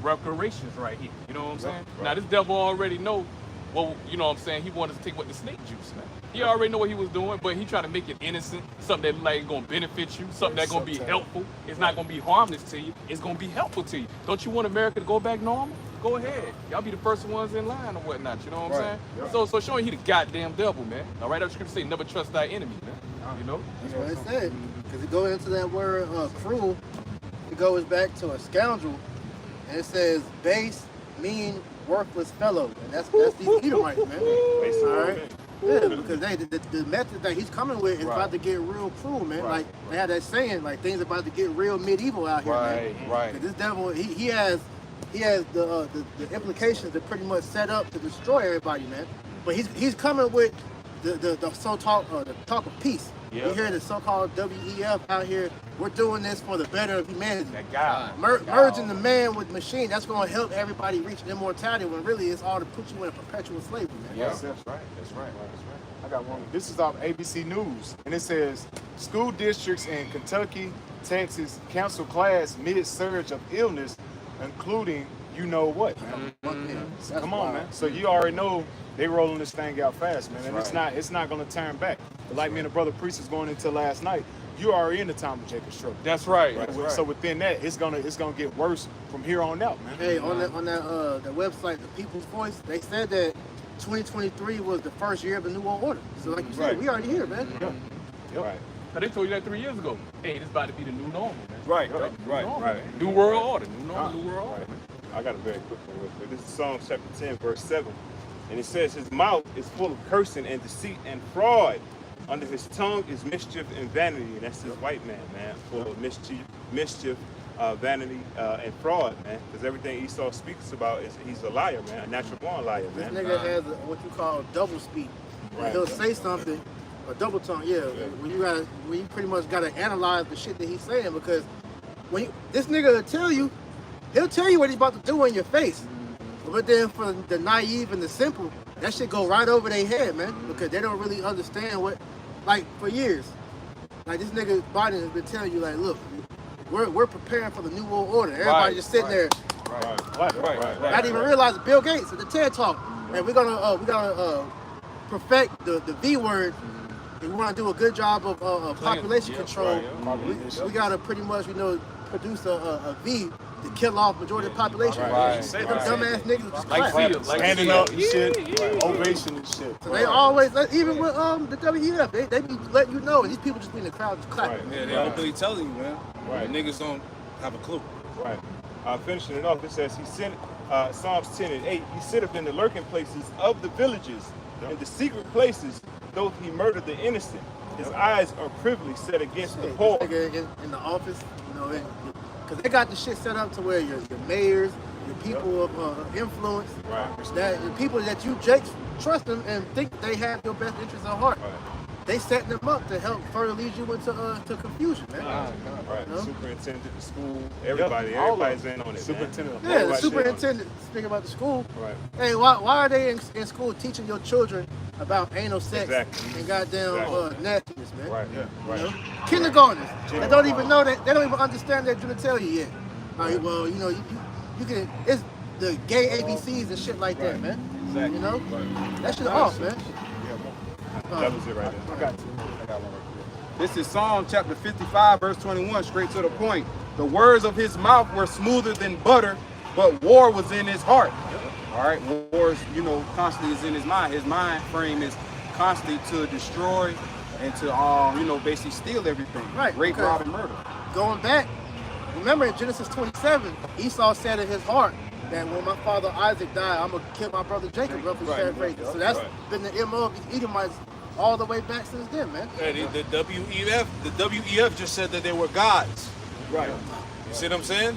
reparations right here. You know what I'm saying? Now, this devil already know, well, you know what I'm saying? He wanted to take what the snake juice, man. He already know what he was doing, but he tried to make it innocent, something that like gonna benefit you, something that's gonna be helpful. It's not gonna be harmless to you. It's gonna be helpful to you. Don't you want America to go back normal? Go ahead. Y'all be the first ones in line or whatnot. You know what I'm saying? Yep. So showing he the goddamn devil, man. All right, that scripture say never trust thy enemy, man. You know? That's what it said. Because it goes into that word cruel, it goes back to a scoundrel, and it says base, mean, worthless fellow, and that's these Edomites, man. All right. Yeah, because the method that he's coming with is about to get real cruel, man. Like they have that saying, like things about to get real medieval out here, man. Right. This devil, he has the implications that pretty much set up to destroy everybody, man. But he's coming with the talk of peace. You hear the so-called WEF out here. We're doing this for the better of humanity. That guy. Merging the man with machine. That's going to help everybody reach immortality. When really it's all to put you in a perpetual slavery, man. Yes, that's right. I got one. This is off ABC News, and it says school districts in Kentucky, Texas cancel class mid-surge of illness, including you know what. Come on, man. So you already know they rolling this thing out fast, man, and it's not going to turn back. But like me and the brother Priest was going into last night, you already in the time of Jacob's trouble. That's right. So within that, it's gonna get worse from here on out, man. Hey, on that the website, the People's Voice, they said that 2023 was the first year of the New World Order. So like you said, we already here, man. Right. Now, they told you that 3 years ago. Hey, this about to be the new normal, man. Right. New world order. New world order. I got a very quick one real quick. This is Psalms chapter 10, verse 7. And it says, his mouth is full of cursing and deceit and fraud. Under his tongue is mischief and vanity. And that's this white man, full of mischief, vanity, and fraud, man. Because everything Esau speaks about is he's a liar, man. A natural born liar, man. This nigga has what you call double speak. He'll say something, a double tongue, when you pretty much gotta analyze the shit that he's saying, because this nigga will tell you, he'll tell you what he's about to do in your face. But then for the naive and the simple, that shit go right over their head, man, because they don't really understand what, like, for years. Like, this nigga Biden has been telling you, like, look, we're preparing for the New World Order. Everybody just sitting there. Right. Not even realizing Bill Gates at the TED Talk, and we're gonna perfect the V word. If we want to do a good job of population control, we gotta pretty much, produce a V to kill off majority of the population. Them dumbass niggas just clap. Standing up and shit, ovation and shit. So they always, even with the WEF, they be letting you know, and these people just be in the crowd just clapping. Yeah, they openly telling you, man. Right. The niggas don't have a clue. Right. Finishing it off, it says he sent Psalms 10 and 8. He sitteth in the lurking places of the villages, in the secret places, though he murdered the innocent. His eyes are privily set against the poor. In the office, you know, because they got the shit set up to where your mayors, your people of influence, Right. that the people that you trust them and think they have your best interests at heart. Right. They set them up to help further lead you into to confusion, man. Right. You know? Superintendent, the school, everybody's in on it. Superintendent. Yeah, the superintendent speaking about the school. Right. Hey, why are they in school teaching your children about anal sex Exactly. and goddamn nastiness, man? Right. Yeah. Right. You know? Kindergartners, they don't even know that. They don't even understand their genitalia yet. Right, well, you know, you can. It's the gay ABCs and shit like that, man. Exactly. You know, Right. that shit off, man. That was it right there. I got one right here. This is Psalm chapter 55, verse 21, straight to the point. The words of his mouth were smoother than butter, but war was in his heart. All right, war is, you know, constantly is in his mind. His mind frame is constantly to destroy and to, you know, basically steal everything. Right, Rape, because rob, and murder. Going back, remember in Genesis 27, Esau said in his heart that when my father Isaac died, I'm gonna kill my brother Jacob, roughly paraphrasing. So that's been the MO of these Edomites all the way back since then, man. Yeah, the WEF just said that they were gods. Right. You see what I'm saying?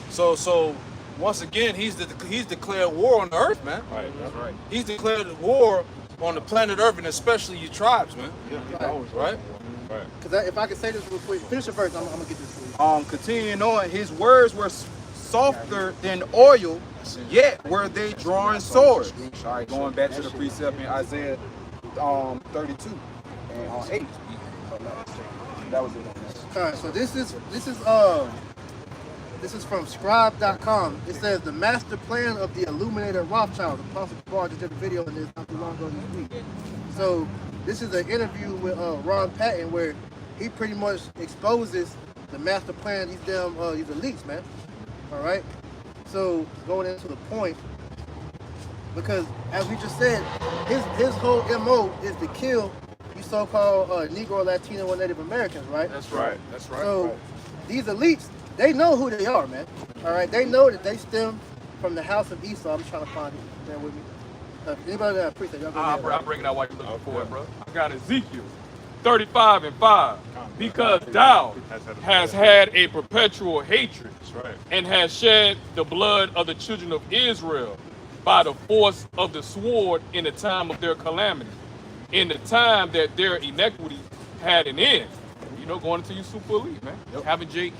So once again, he's declared war on the earth, man. Right. That's right. He's declared war on the planet Earth and especially your tribes, man. Right? Right. Because if I could say this real quick, finish it first. I'm gonna get this for you. Continuing on, his words were softer than oil, yet were they drawing swords. All right, going back to the precept in Isaiah 32 and 8. That was it. All right, so this is from Scribe.com. It says the master plan of the Illuminated Rothschild. Apostle Paul just did a video on this not too long ago this week. So this is an interview with Ron Patton where he pretty much exposes the master plan of these damn these elites, man. All right. So going into the point, because as we just said, his whole MO is to kill you so-called Negro, Latino, and Native Americans, right? That's right. That's right. So these elites, they know who they are, man. All right, they know that they stem from the house of Esau. I'm trying to find it. Bear with me. Anybody got a precept? Y'all go ahead. I'm bringing out what you're looking for, bro. I got Ezekiel 35 and 5. Because thou has had a perpetual hatred and has shed the blood of the children of Israel by the force of the sword in the time of their calamity, in the time that their iniquity had an end. You know, going into your super elite, man. Having Jake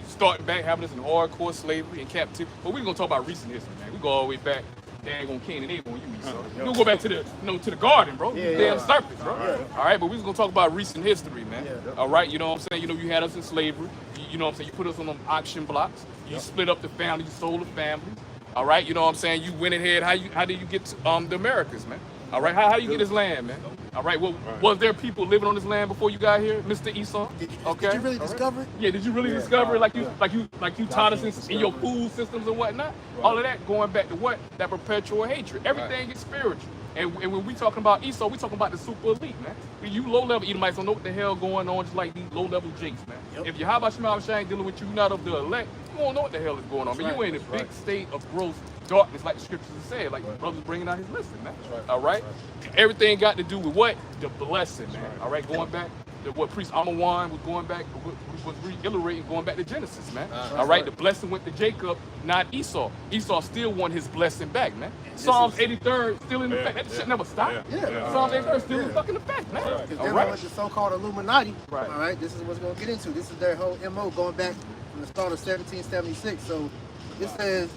starting back, having us in hardcore slavery and captivity. But we're gonna talk about recent history, man. We go all the way back. Dang on Cain and Abel when you Esau. We're gonna go back to the to the garden, bro. Damn serpents, bro. All right, but we're just gonna talk about recent history, man. All right, you know what I'm saying? You know, you had us in slavery. You know what I'm saying? You put us on them auction blocks. You split up the family. You sold the families. All right, you know what I'm saying? You went ahead. How did you get to the Americas, man? All right, how you get this land, man? All right, well, was there people living on this land before you got here, Mr. Esau? Did you really discover it? Yeah, did you really discover it like you taught us in your food systems and whatnot? All of that going back to what? That perpetual hatred. Everything is spiritual. And when we talking about Esau, we talking about the super elite, man. You low-level Edomites don't know what the hell going on, just like these low-level jakes, man. If Yahweh Shema ain't dealing with you, not of the elect, you won't know what the hell is going on. Man, you in a big state of gross darkness, like the scriptures say, like the brothers bringing out his listen, man. All right? Everything got to do with what? The blessing, man. All right, going back to what priest Amawan was going back, was reiterating, going back to Genesis, man. All right, the blessing went to Jacob, not Esau. Esau still won his blessing back, man. Psalms 83rd still in effect. That shit never stopped. Psalms 83rd still in fucking effect, man. All right. With the so-called Illuminati, all right, this is what's going to get into. This is their whole MO going back from the start of 1776. So it says,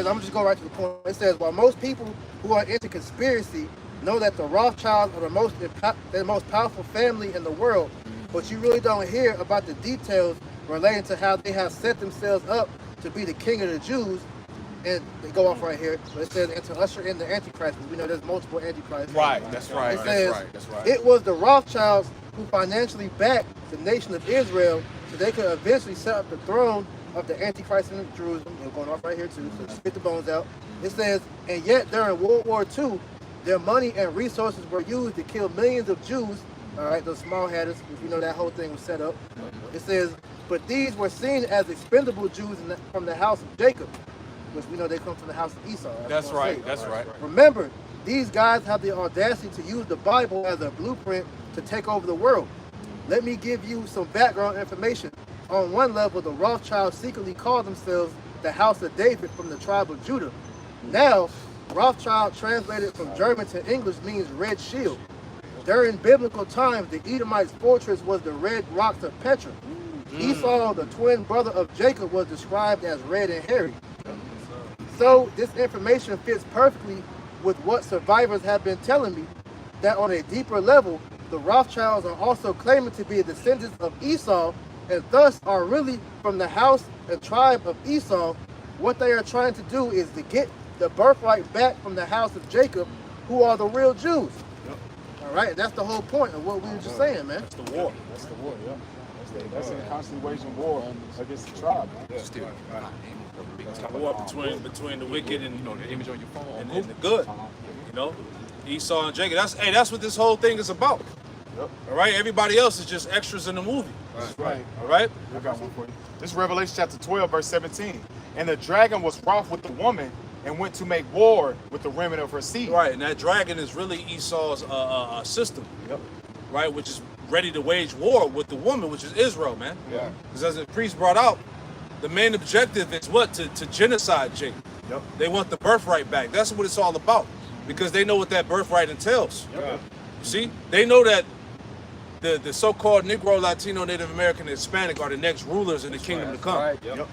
I'm just going right to the point. It says, while most people who are into conspiracy know that the Rothschilds are the most powerful family in the world, but you really don't hear about the details relating to how they have set themselves up to be the king of the Jews. And they go off right here. But it says, and to usher in the Antichrist. We know there's multiple Antichrists. Right, that's right. It says, That's right. it was the Rothschilds who financially backed the nation of Israel so they could eventually set up the throne of the Antichrist in Jerusalem. They're going off right here too, so spit the bones out. It says, and yet during World War II, their money and resources were used to kill millions of Jews All right, those small headers, if you know that whole thing was set up. It says, but these were seen as expendable Jews from the house of Jacob, which we know they come from the house of Esau. That's right. That's right. Remember, these guys have the audacity to use the Bible as a blueprint to take over the world. Let me give you some background information. On one level, the Rothschilds secretly call themselves the House of David from the tribe of Judah. Now, Rothschild translated from German to English means red shield. During biblical times, the Edomites' fortress was the red rocks of Petra. Esau, the twin brother of Jacob, was described as red and hairy. So this information fits perfectly with what survivors have been telling me, that on a deeper level, the Rothschilds are also claiming to be descendants of Esau and thus are really from the house and tribe of Esau. What they are trying to do is to get the birthright back from the house of Jacob, who are the real Jews. Yep. All right, that's the whole point of what we were just saying, man. That's the war. That's the war, yeah. That's in constantly waging war against the tribe. Yeah. Still, it's a war between the wicked and The image on your phone. and the good. You know, Esau and Jacob. That's what this whole thing is about. Yep. All right, everybody else is just extras in the movie. That's right. All right. I got one for you. This is Revelation chapter 12, verse 17. And the dragon was wroth with the woman and went to make war with the remnant of her seed. Right, and that dragon is really Esau's system. Yep. Right, which is ready to wage war with the woman, which is Israel, man. Yeah. Because as the priest brought out, the main objective is what? To genocide Jacob. Yep. They want the birthright back. That's what it's all about. Because they know what that birthright entails. Yep. You see? They know that the so-called Negro, Latino, Native American, and Hispanic are the next rulers in the kingdom to come. Right. Yep.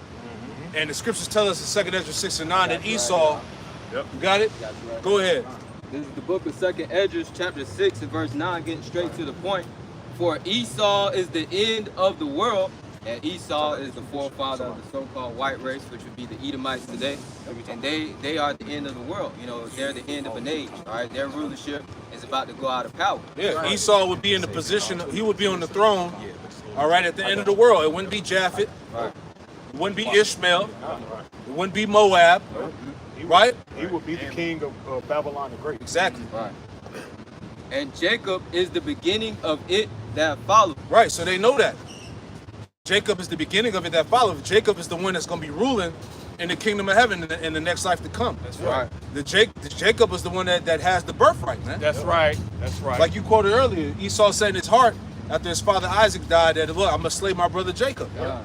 And the scriptures tell us in 2 Ezra 6 and 9 that Esau, Yep. you got it? That's right. Go ahead. This is the book of 2 Ezra, chapter 6 and verse 9, getting straight to the point. For Esau is the end of the world, and Esau is the forefather of the so-called white race, which would be the Edomites today. And they are at the end of the world. You know, they're the end of an age. All right, their rulership is about to go out of power. Yeah, Esau would be in the position, he would be on the throne, all right, at the end of the world. It wouldn't be Japhet, Right. it wouldn't be Ishmael, it wouldn't be Moab, right? He would be the king of Babylon the Great. Exactly. Right. And Jacob is the beginning of it that follows. Right, so they know that. Jacob is the beginning of it that follows. Jacob is the one that's going to be ruling in the kingdom of heaven in the next life to come. That's right. The Jacob is the one that has the birthright, man. That's right. That's right. Like you quoted earlier, Esau said in his heart after his father Isaac died that, look, I'm going to slay my brother Jacob. Yeah.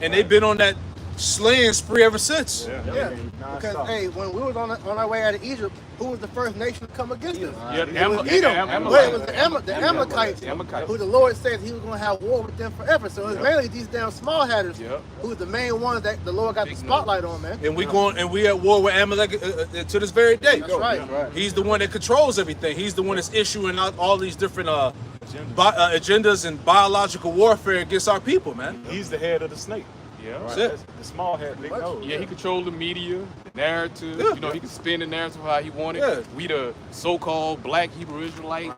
And they've been on that slaying spree ever since. Yeah, because hey, when we was on our way out of Egypt, who was the first nation to come against us? Yeah, It was Edom. Well, it was the Amalekites, who the Lord said He was going to have war with them forever. So it's mainly these damn small hatters who was the main ones that the Lord got the spotlight on, man. And we at war with Amalek to this very day. That's right. He's the one that controls everything. He's the one that's issuing out all these different agendas and biological warfare against our people, man. He's the head of the snake. Yeah. That's it. The small head, big nose. Yeah, he controlled the media, the narrative. Yeah. You know, he could spin the narrative how he wanted. Yeah. We the so-called black Hebrew Israelites.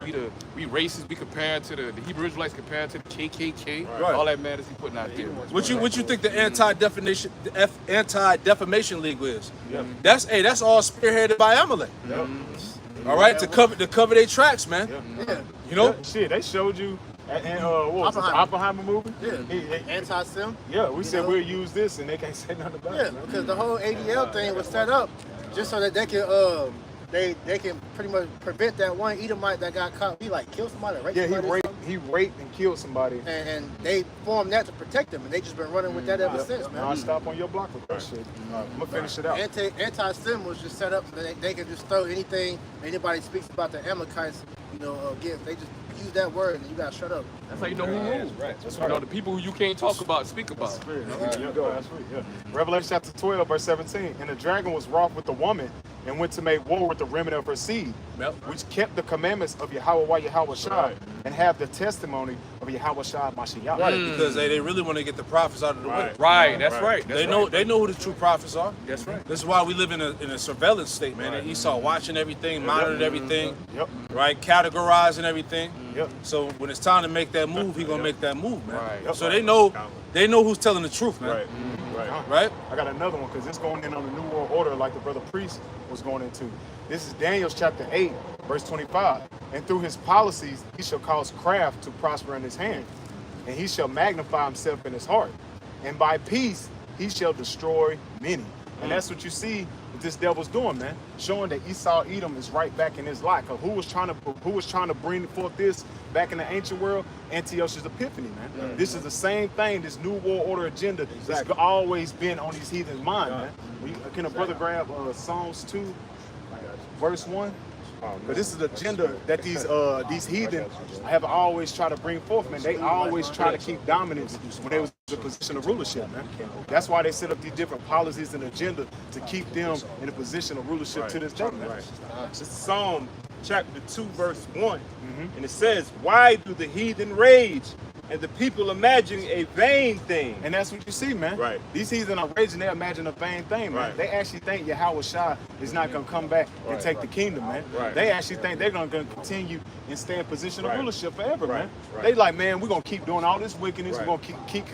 We racist. We compared to the Hebrew Israelites compared to the KKK. Right. All that matters he putting out there. What you think the anti-defamation league is? Yeah. That's all spearheaded by Amalek. Yep. All right, to cover their tracks, man. Yeah. You know, Shit, they showed you what was it, the Oppenheimer movie? Yeah. Anti-Sim. Yeah, we said know? we'll use this, and they can't say nothing about Yeah, it. man. because the whole ADL thing was set up just so that they can they can pretty much prevent that one Edomite that got caught. He like killed somebody, right? Yeah, he raped and killed somebody. And they formed that to protect them, and they just been running with that ever since, man. I'll stop on your block with that shit. I'm gonna finish it out. Anti-Sim was just set up so that they can just throw anything anybody speaks about the Amalekites, again, they just use that word and you gotta shut up. That's how you know who rules. That's You know, the people who you can't talk about, speak about. Spirit. Yeah. Revelation chapter 12, verse 17. And the dragon was wroth with the woman and went to make war with the remnant of her seed, which kept the commandments of Yahweh Shai, and have the testimony of Yahweh Shai Mashiach. right? Because they really want to get the prophets out of the way. Right. That's right. They know who the true prophets are. That's right. This is why we live in a surveillance state, man. And Esau watching everything, monitoring everything, Yep. right? Categorizing everything. Yep. So when it's time to make that move, he gonna make that move, man. Right. So they know who's telling the truth, man. Right? I got another one because it's going in on the New World Order like the brother Priest was going into. This is Daniel chapter 8, verse 25. And through his policies, he shall cause craft to prosper in his hand. And he shall magnify himself in his heart. And by peace, he shall destroy many. And that's what you see what this devil's doing, man. Showing that Esau Edom is right back in his lot. Because who was trying to bring forth this back in the ancient world? Antiochus Epiphanes, man. This is the same thing, this new world order agenda that's always been on these heathens' mind, man. Can a brother grab Psalms 2, verse 1? But this is the agenda that these heathen have always tried to bring forth, man. They always try to keep dominance when they was in a position of rulership, man. That's why they set up these different policies and agenda to keep them in a position of rulership to this day, man. This is Psalm chapter 2, verse 1. And it says, why do the heathen rage and the people imagine a vain thing? And that's what you see, man. Right. These heathen are raging, they imagine a vain thing, man. Right. They actually think Yahweh Shai is not going to come back and take the kingdom, man. Right. They actually think they're going to continue and stay in position of rulership forever, man. Right. They like, man, we're going to keep doing all this wickedness. We're going to keep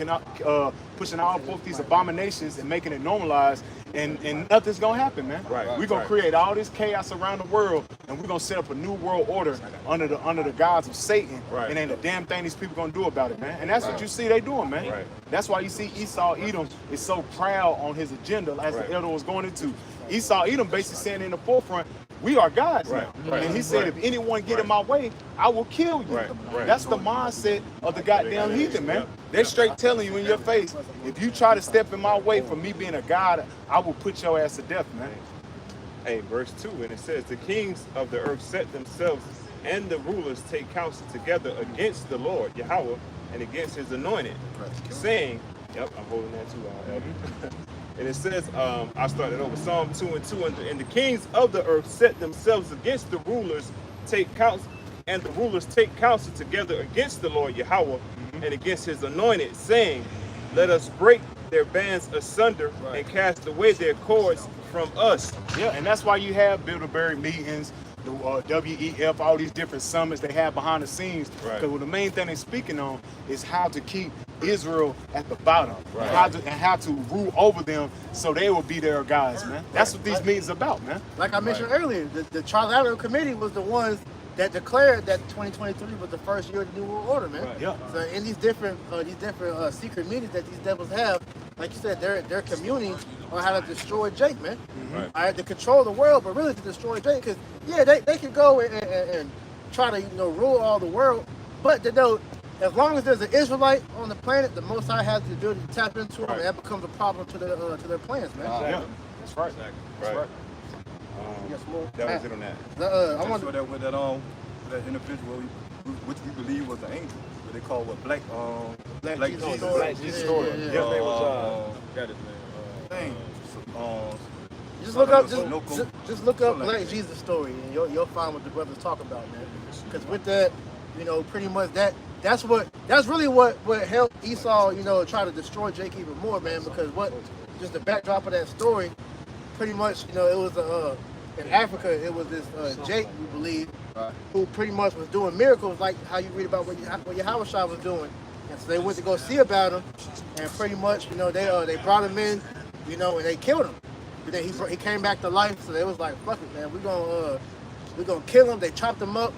pushing all forth these abominations and making it normalized, and nothing's going to happen, man. Right. We're going to create all this chaos around the world, and we're going to set up a new world order under the gods of Satan. Right. And ain't a damn thing these people going to do about it, man. And that's what you see they doing, man. Right. That's why you see Esau Edom is so proud on his agenda, as the elder was going into. Esau Edom basically saying in the forefront, we are gods now. Right. And he said, if anyone get in my way, I will kill you. Right. That's the mindset of the goddamn heathen, man. They're straight telling you in your face, if you try to step in my way for me being a god, I will put your ass to death, man. Hey, verse 2, and it says, the kings of the earth set themselves, and the rulers take counsel together against the Lord, Yahweh, and against his anointed, saying, yep, I'm holding that too, Elder. And it says, I started over, Psalm 2 and 2, and the kings of the earth set themselves against the rulers, take counsel, and the rulers take counsel together against the Lord Yahweh and against his anointed, saying, let us break their bands asunder and cast away their cords from us. Yeah, and that's why you have Bilderberg meetings, the WEF, all these different summits they have behind the scenes. Because the main thing they're speaking on is how to keep Israel at the bottom, and how to rule over them so they will be their guys, man. That's what these meetings about, man. Like I mentioned earlier, the Trilateral Committee was the ones that declared that 2023 was the first year of the New World Order, man. Yeah. So in these different secret meetings that these devils have, like you said, they're communing on how to destroy Jake, man. All right, to control the world, but really to destroy Jake, because yeah, they can go and try to rule all the world, but as long as there's an Israelite on the planet, the Most High has the ability to tap into them, and that becomes a problem to their plans, man. Yeah, that's right. That's right. That was it on that. I want to that with that individual, which we believe was an angel, what they call Black Jesus. Black Jesus story. His name was got his name. Just look up Black Jesus story, and you'll find what the brothers talk about, man. Because with that, pretty much that's really what helped Esau, try to destroy Jacob even more, man. Because just the backdrop of that story, pretty much, it was in Africa, it was this Jake, we believe, who pretty much was doing miracles like how you read about what Yahweh Shai was doing. And so they went to go see about him, and pretty much, they brought him in, and they killed him. But then he came back to life, so they was like, fuck it, man, we're gonna kill him. They chopped him up,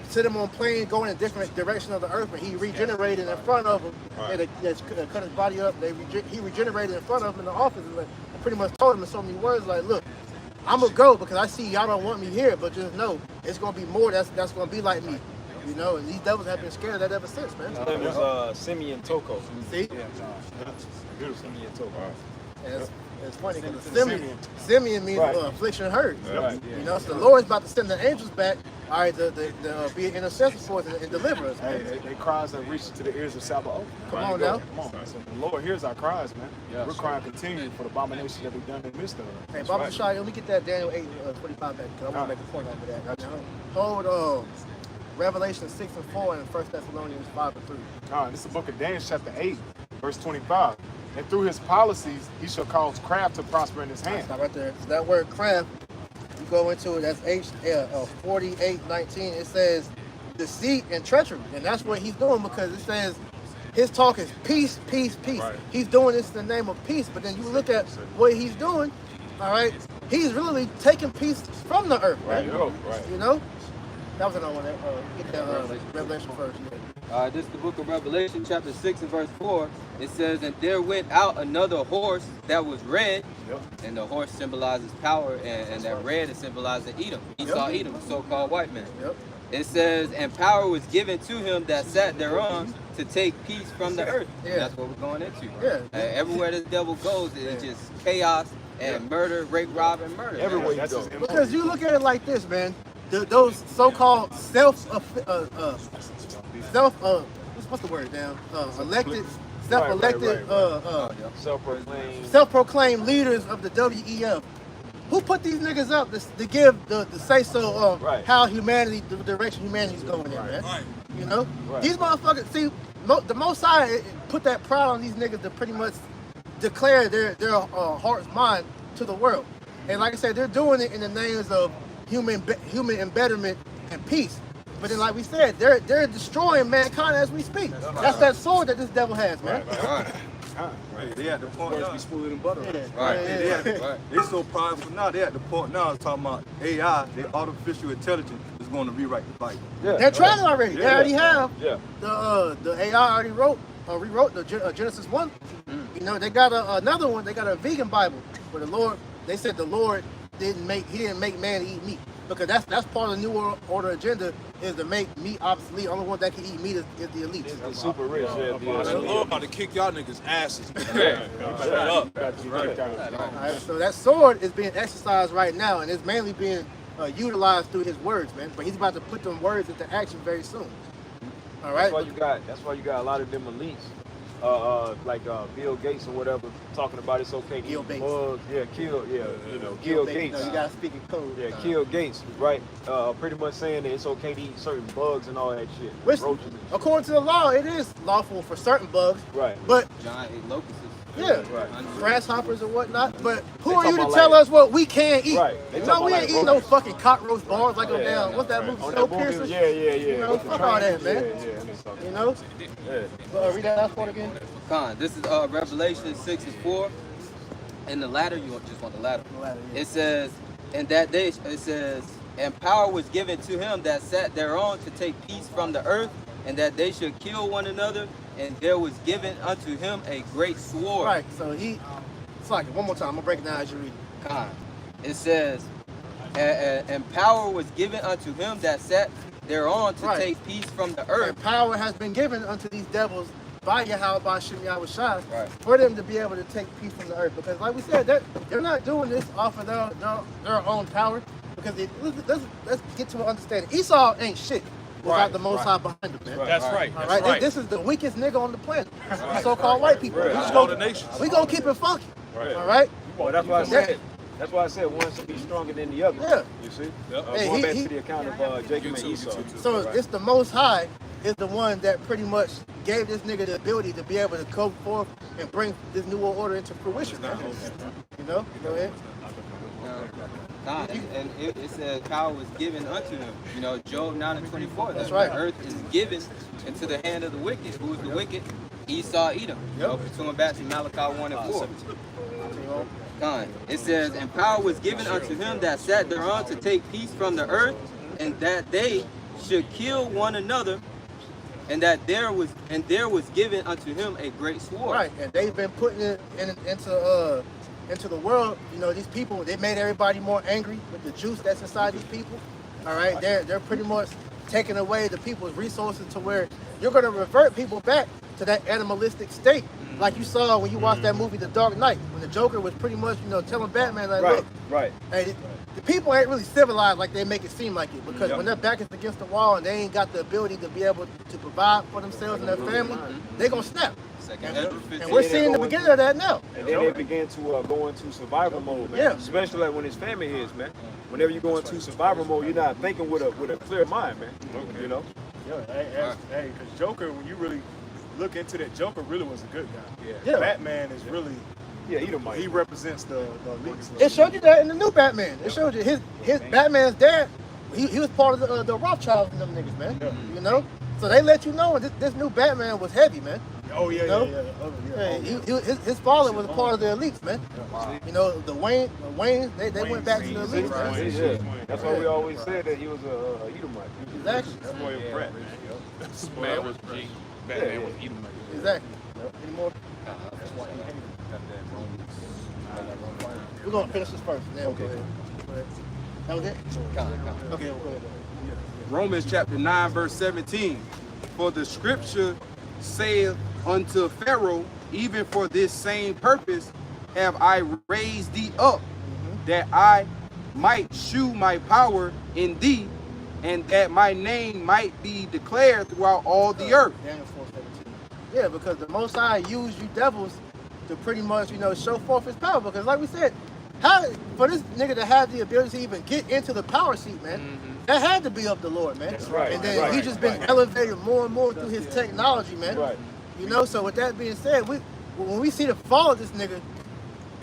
set him on plane, going in different directions of the earth, and he regenerated in front of them. They cut his body up. He regenerated in front of them in the office, and pretty much told him in so many words, like, look, I'm gonna go because I see y'all don't want me here, but just know it's gonna be more that's gonna be like me, And these devils have been scared of that ever since, man. His name was Simeon Toko. See? Yeah. Simeon Toko. And it's funny because Simeon means affliction hurt. Right. So the Lord's about to send the angels back, all right, to be an intercessor for us and deliver us. Hey, they cries that reach to the ears of Sabaoth. Come on now. Come on. So the Lord hears our cries, man. We're crying continually for the abomination that we've done in the midst of it. Hey, Baba Shai, let me get that Daniel 8:25 back because I want to make a point over that. Hold Revelation 6 and 4 and 1 Thessalonians 5 and 3. This is the book of Daniel, chapter 8, verse 25. And through his policies, he shall cause craft to prosper in his hand. Stop right there. So that word craft, you go into it, that's 48:19. It says deceit and treachery. And that's what he's doing because it says his talk is peace, peace, peace. Right. He's doing this in the name of peace. But then you look at what he's doing, all right, he's really taking peace from the earth, right? That was another one. Get that Revelation first. Yeah. This is the book of Revelation, chapter 6 and verse 4. It says, and there went out another horse that was red, and the horse symbolizes power, and that red is symbolizing Edom. Esau, Edom, the so-called white man. It says, and power was given to him that sat thereon to take peace from the earth. Yeah. That's what we're going into. Yeah. Everywhere this devil goes, it's just chaos and murder, rape, rob, and murder. Everywhere you That's go. his MO. Because you look at it like this, man. Those so-called what's the word now? Elected, self-elected, Self-proclaimed. self-proclaimed leaders of the WEF. Who put these niggas up to give the say-so of how humanity, the direction humanity's going in, man? Right. You know? Right. These motherfuckers, see, the Most High put that pride on these niggas to pretty much declare their heart's mind to the world. And like I said, they're doing it in the names of human betterment and peace. But then, like we said, they're destroying mankind as we speak. That's that sword that this devil has, man. Right. They at the point now. Be smoother than butter. They so prideful now. They at the point now talking about AI, the artificial intelligence is going to rewrite the Bible. They're trying already. They already have. Yeah. The AI already rewrote the Genesis 1. You know, they got another one. They got a vegan Bible where they said the Lord didn't make man eat meat. Because that's part of the New World Order agenda, is to make meat obsolete. The only one that can eat meat is the elite. The super rich. The Lord about to kick y'all niggas' asses. Yeah. Straight up. Alright, so that sword is being exercised right now, and it's mainly being utilized through his words, man. But he's about to put them words into action very soon. All right. That's why you got a lot of them elites, like Bill Gates or whatever, talking about it's okay to Bill eat Gates. bugs. Kill Bill Gates. You gotta speak in code. Kill Gates, right? Pretty much saying that it's okay to eat certain bugs and all that shit. Which, Roaches and shit. according to the law, it is lawful for certain bugs. Right. But Giant locusts. yeah, Right. grasshoppers or whatnot. But who They are you talking to about tell like- us what we can't eat? Right. They You talking know, we about ain't like eating no roaches. fucking cockroach bars like Yeah, down. What's that movie? On that movie, Snowpiercer? yeah. You know, With the fuck all that, trains, man. Yeah. You know? Yeah. Read that last part again. This is Revelation 6 and 4. And the latter, you just want the latter. It says, and that day, it says, and power was given to him that sat thereon to take peace from the earth, and that they should kill one another, and there was given unto him a great sword. Right, so it's like, one more time, I'm gonna break it down as you read it. It says, and power was given unto him that sat thereon to take peace from the earth. And power has been given unto these devils by Yahweh, by Shem Yahweh Shai, Right. for them to be able to take peace from the earth. Because like we said, they're not doing this off of their own power. Because let's get to an understanding. Esau ain't shit without the Most High behind him, man. That's right. All That's right. This is the weakest nigga on the planet. These so-called white people. Right. We just All the gonna, nations. we gonna keep it funky. Right. All right? Well, that's why I said one should be stronger than the other. Yeah. You see? Hey, Going back he- to the account of Jacob and Esau. So it's the Most High is the one that pretty much gave this nigga the ability to be able to go forth and bring this new world order into fruition, man. You know? Go ahead. And it says power was given unto him. You know, Job 9 and 24. That's that right. The earth is given into the hand of the wicked. Who is the wicked? Esau, Edom. You know, pursuing back to Malachi 1 and 4. It says, and power was given unto him that sat thereon to take peace from the earth, and that they should kill one another, and that there was given unto him a great sword. Right, and they've been putting it into the world. You know, these people, they made everybody more angry with the juice that's inside these people. All right, they're pretty much taking away the people's resources to where you're going to revert people back to that animalistic state, like you saw when you watched that movie The Dark Knight, when the Joker was pretty much, you know, telling Batman like, look, hey, the people ain't really civilized like they make it seem like it, because when their back is against the wall and they ain't got the ability to be able to provide for themselves and their family, they gonna snap. And we're seeing the beginning of that now. And then they begin to go into survival mode, man. Yeah. Especially like when it's family hits, man. Whenever you go into survival mode, you're not thinking with a clear mind, man. You know? Hey, because Joker, when you really look into that, Joker really was a good guy. Yeah. Batman is really, he represents the elites. It showed you that in the new Batman. It showed you his Batman's dad. He was part of the Rothschilds and them niggas, man. You know, so they let you know this new Batman was heavy, man. Oh yeah, You know? yeah. His father was a part of the elites, man. You know, the Wayne, they went back to the elites, man. Yeah. That's why we always said that he was a Edomite. Exactly. That's why you're brat, man. Man was G. Batman was eating like Exactly. Any more? We're gonna finish this first. Then okay. Go ahead. That was it? Okay, we'll go ahead. Romans chapter 9, verse 17. For the scripture saith unto Pharaoh, even for this same purpose have I raised thee up, that I might shew my power in thee, and that my name might be declared throughout all the earth. Daniel 4:17. Yeah, because the Most High used you devils to pretty much, you know, show forth his power. Because like we said, how for this nigga to have the ability to even get into the power seat, man, that had to be of the Lord, man. That's right. And then Right. he just been elevated more and more through his technology, man. Right. You know, so with that being said, when we see the fall of this nigga,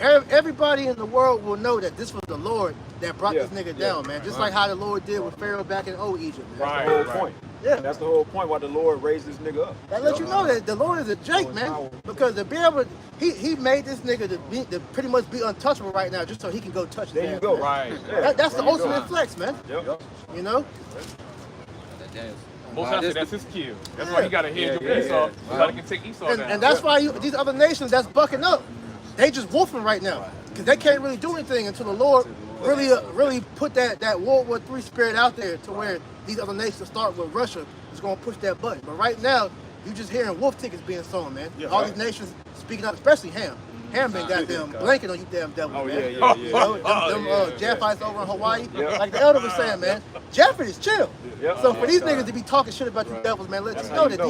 everybody in the world will know that this was the Lord that brought this nigga down, man. Just like how the Lord did with Pharaoh back in old Egypt, man. That's the whole point. Yeah. That's the whole point why the Lord raised this nigga up. That lets you know that the Lord is a Jake, man. Because to be able, he made this nigga to pretty much be untouchable right now, just so he can go touch. There you go. Man. Right. Yeah. That's the ultimate flex, man. Yep. You know. Most times that's his kill. That's why he got a hedge of Esau. So he can take Esau down. And that's why these other nations that's bucking up, they just wolfing right now, because they can't really do anything until the Lord really put that World War III spirit out there to where these other nations start with Russia is going to push that button. But right now, you just hearing wolf tickets being sold, man. Yeah, all right. these nations speaking up, especially Ham. Ham been goddamn blanking on you damn devils, Oh, man. yeah. You know, them Japhites over in Hawaii, like the elder was saying, man, Japheth is chill. Yep. So for these niggas to be talking shit about you devils, man, let you know that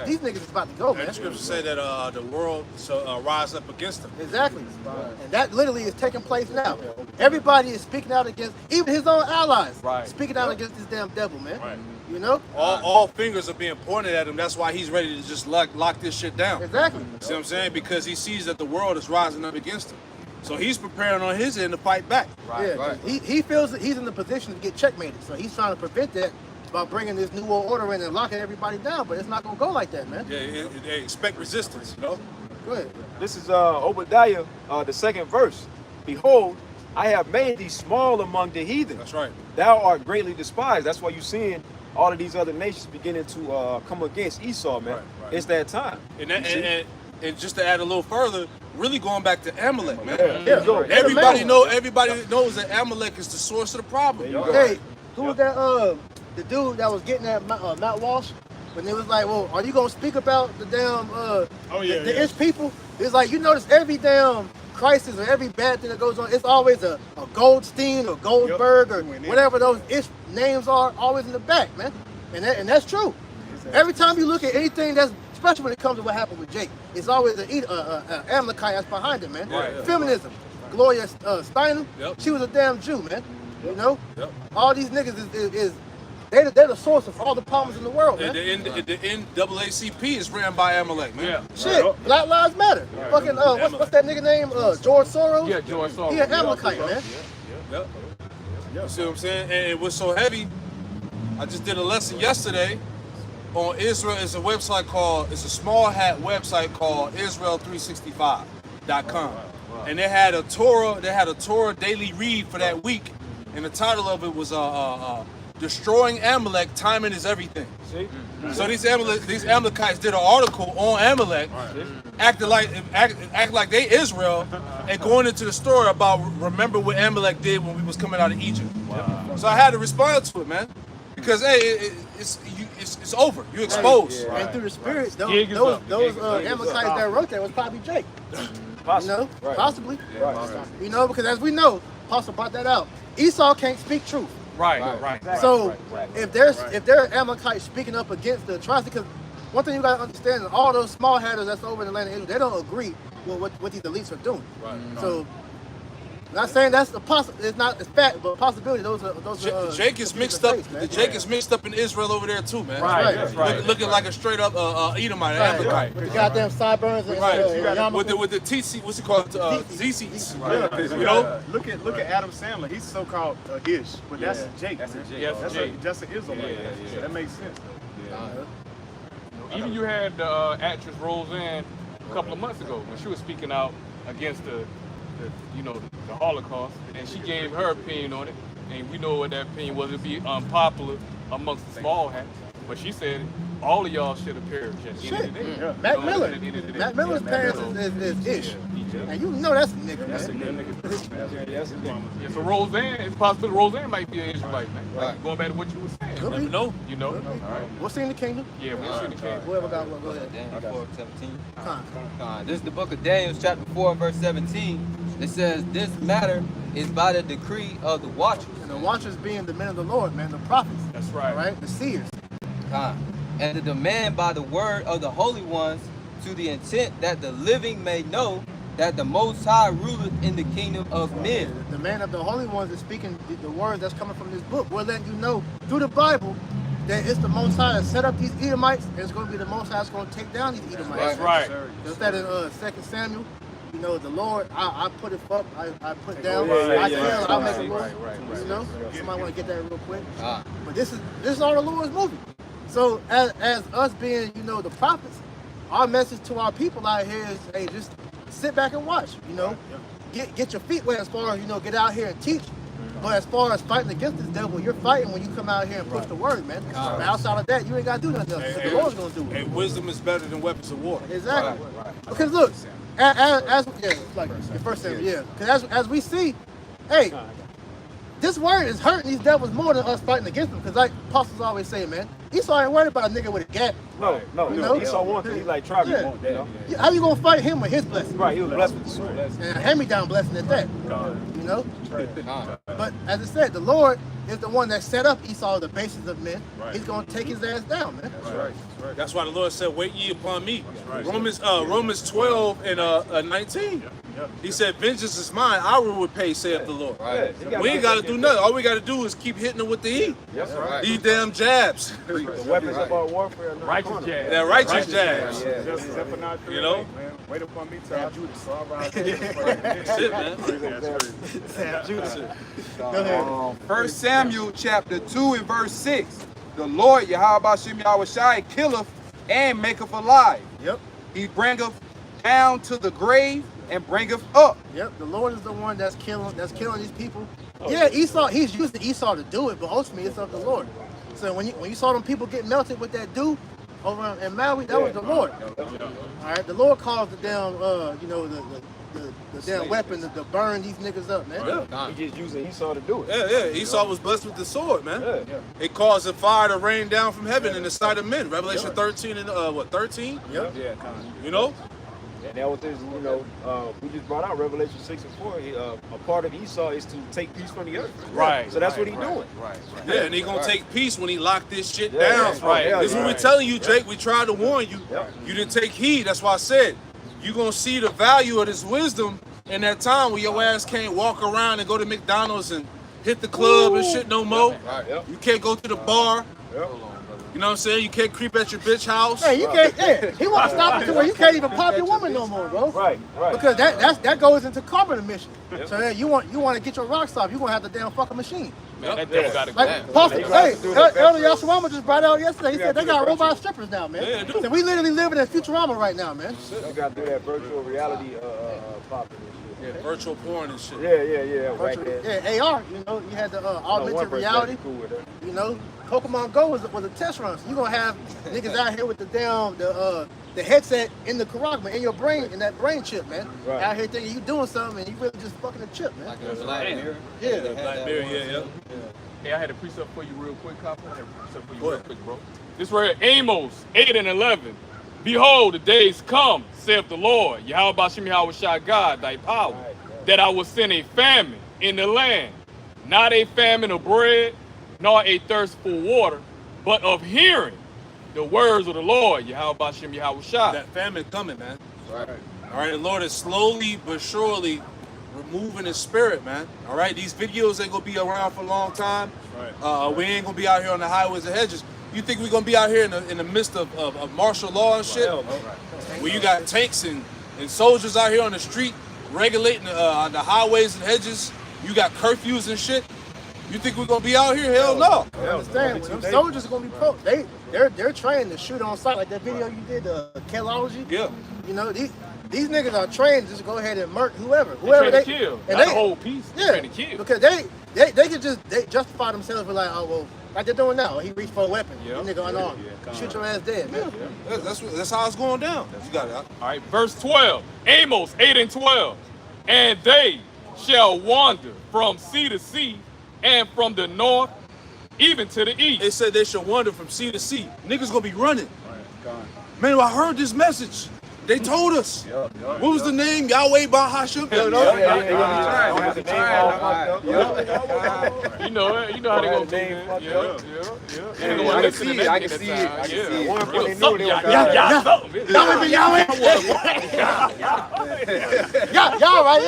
these niggas is about to go, And man. the scriptures say that the world shall rise up against them. Exactly. And that literally is taking place now. Everybody is speaking out against, even his own allies, speaking out against this damn devil, man. Right. You know? All fingers are being pointed at him. That's why he's ready to just lock this shit down. Exactly. See what I'm saying? Because he sees that the world is rising up against him. So he's preparing on his end to fight back. Yeah, he feels that he's in the position to get checkmated. So he's trying to prevent that by bringing this new world order in and locking everybody down. But it's not going to go like that, man. Yeah, they expect resistance, you know? Go ahead. This is Obadiah, the second verse. Behold, I have made thee small among the heathen. That's right. Thou art greatly despised. That's why you're seeing all of these other nations beginning to come against Esau, man. Right. It's that time. And just to add a little further, really going back to Amalek, man. Yeah. Everybody knows that Amalek is the source of the problem. Hey, who was that? The dude that was getting at Mount Walsh, when they was like, "Well, are you gonna speak about the damn the Ish people?" It's like, you notice every damn crisis or every bad thing that goes on, it's always a Goldstein or Goldberg or whatever those Ish names are, always in the back, man. And that's true. Every time you look at anything that's, especially when it comes to what happened with Jake, it's always an Amalekite that's behind it, man. Feminism. Gloria Steinem, she was a damn Jew, man. You know? All these niggas they're the source of all the problems in the world, man. And the NAACP is ran by Amalek, man. Shit, Black Lives Matter. Fucking, what's that nigga name? George Soros? Yeah, George Soros. He an Amalekite, man. You see what I'm saying? And it was so heavy. I just did a lesson yesterday on Israel. It's a small hat website called Israel365.com. And they had a Torah daily read for that week. And the title of it was Destroying Amalek, Timing is Everything. See? So these Amalekites did an article on Amalek, acting like they Israel, and going into the story about remember what Amalek did when we was coming out of Egypt. So I had to respond to it, man, because hey, it's over. You exposed. And through the spirit, those Amalekites that wrote that was probably Jake. Possibly. You know, possibly. You know, because as we know, Apostle brought that out. Esau can't speak truth. Right. So if they're Amalekites speaking up against the atrocity, because one thing you gotta understand is all those small hatters that's over in the land of Israel, they don't agree with what these elites are doing. So not saying that's it's not a fact, but a possibility. Jake is mixed up. Jake is mixed up in Israel over there too, man. Right. Looking like a straight up Edomite, Amalekite. With the goddamn sideburns and With the TC, what's it called? ZCs. You know, look at Adam Sandler. He's so-called Ish, but that's Jake. That's an Israelite. So that makes sense. Even you had the actress Roseanne a couple of months ago when she was speaking out against the Holocaust, and she gave her opinion on it. And we know what that opinion was. It'd be unpopular amongst the small hats. But she said all of y'all should have perished at the end of the day. Yeah. Mac Miller. Mac Miller's parents is ish. And you know that's a nigga, That's a man. good nigga. That's a good. Yeah, so Roseanne, it's possible Roseanne might be an Israelite, man. Right. Going back to what you were saying. Could Never be. know, you know. Could be. All right. What's in the kingdom? Yeah, we'll see the case. Whoever got one, go ahead. Daniel 4:17. Con. This is the book of Daniel, chapter 4, verse 17. It says, this matter is by the decree of the watchers. And the watchers being the men of the Lord, man, the prophets. That's right. All right, the seers. And the demand by the word of the holy ones, to the intent that the living may know that the Most High ruleth in the kingdom of men. The man of the holy ones is speaking the words that's coming from this book. We're letting you know through the Bible that it's the Most High that set up these Edomites, and it's going to be the Most High that's going to take down these Edomites. That's right. Just that in 2 Samuel, you know, the Lord, I put it up, I put down, Yeah, I yeah, kill, yeah. I'll make it Right, move. right. You know, somebody want to get that real quick. Ah. But this is all the Lord's movie. So as us being, you know, the prophets, our message to our people out here is, hey, just sit back and watch. You know, get your feet wet as far as, you know, get out here and teach. But as far as fighting against this devil, you're fighting when you come out here and push the word, man. But outside of that, you ain't got to do nothing else. The Lord's going to do it. And wisdom is better than weapons of war. Exactly. Because look, as like your first Samuel, yeah. Because as we see, hey, this word is hurting these devils more than us fighting against them. Because like apostles always say, man, Esau ain't worried about a nigga with a gap. No, You know? Esau wanted to. He like tried Yeah. to want that. You know? How you gonna fight him with his blessing? Right, he was blessed with the sword. And a hand-me-down blessing at that. You know? Con. But as I said, the Lord is the one that set up Esau, the basis of men. Right. He's gonna take his ass down, man. That's why the Lord said, "Wait ye upon me." Romans 12 and 19. He said, "Vengeance is mine; I will repay," saith the Lord. Right. We ain't got to do nothing. All we got to do is keep hitting them with the heat. That's right. These damn jabs, The weapons of our warfare are not Righteous carnal. jab. that righteous jabs. Yeah. Just Zephaniah 3, You know? man. Wait upon me till I do this. So I'll ride Shit, man. Go ahead. 1 Samuel chapter 2 and verse 6. The Lord Yahweh Shem Yahushai killeth and maketh alive. Yep. He bringeth down to the grave and bringeth up. Yep, the Lord is the one that's killing these people. Yeah, Esau, he's using Esau to do it, but ultimately it's of the Lord. So when you saw them people get melted with that dew over in Maui, that was the Lord. All right, the Lord caused the damn, you know, the damn weapon to burn these niggas up, man. Yeah. He just using Esau to do it. Yeah. Esau was blessed with the sword, man. Yeah. It caused a fire to rain down from heaven in the sight of men. Revelation 13 and 13? Yep. Yeah. You know? And that was his, you know, we just brought out Revelation 6 and 4. A part of Esau is to take peace from the earth. Right. So that's what he's doing. Yeah, and he gonna take peace when he lock this shit Yeah, down. that's right. This is what we're telling you, Jake. We tried to warn you. Yep. You didn't take heed. That's why I said you're gonna see the value of this wisdom in that time where your ass can't walk around and go to McDonald's and hit the club and shit no more. Right. Yep. You can't go to the bar. Yep. You know what I'm saying? You can't creep at your bitch house. Hey, you can't. Yeah, he want to stop it to where you can't even pop your woman no more, bro. Right. Because that goes into carbon emission. So yeah, you want to get your rocks off, you gonna have the damn fucking machine. Man, that devil got it Like down. Pastor, They got hey, to do that Elder backwards. Yashawama just brought out yesterday. He You said gotta they do got that robot strippers now, man. Yeah, they do. So we literally living in Futurama right now, man. You got to do that virtual reality popping and shit. Yeah, virtual porn and shit. Yeah. Right there. Yeah, AR. You know, you had the One augmented person reality. that'd be cool with that. You know, Pokemon Go was a test run. So you gonna have niggas out here with the headset in the Karagma, in your brain, in that brain chip, man. Right. Out here thinking you doing something and you really just fucking a chip, man. Like a black mirror. Yeah. They had Black that Mirror, one. yeah. Hey, I had a precept for you real quick, Copper. I had a precept for you Go real ahead. quick, bro. This right here, Amos 8 and 11. Behold, the days come, saith the Lord, Yahweh Bashem Yahweh God, thy power, that I will send a famine in the land, not a famine of bread, nor a thirst for water, but of hearing the words of the Lord, Yahweh Bashem Yahweh That famine coming, man. Right. All right, the Lord is slowly but surely removing his spirit, man. All right, these videos ain't gonna be around for a long time. Right. We ain't gonna be out here on the highways and hedges. You think we're gonna be out here in the midst of martial law and shit? Where you got tanks and soldiers out here on the street regulating the highways and hedges. You got curfews and shit. You think we're gonna be out here? Hell no. You understand? Them soldiers are gonna be they're trained to shoot on sight, like that video you did, the Kellology. Yeah. You know, these niggas are trained to just go ahead and murk whoever They trying to kill. and That's the whole piece. They yeah, trying to kill. because they can just justify themselves with like, oh well, like they're doing now. He reached for a weapon. Yeah. That nigga unarmed. Shoot your ass dead, man. That's how it's going down. You got it. All right, verse 12. Amos 8 and 12. And they shall wander from sea to sea and from the north even to the east. They said they should wander from sea to sea. Niggas gonna be running. Man, I heard this message. They told us. What was the name? Yahweh Bahasham? You know how they gonna be, man. I can see it. I can see it. I can see it. Y'all right?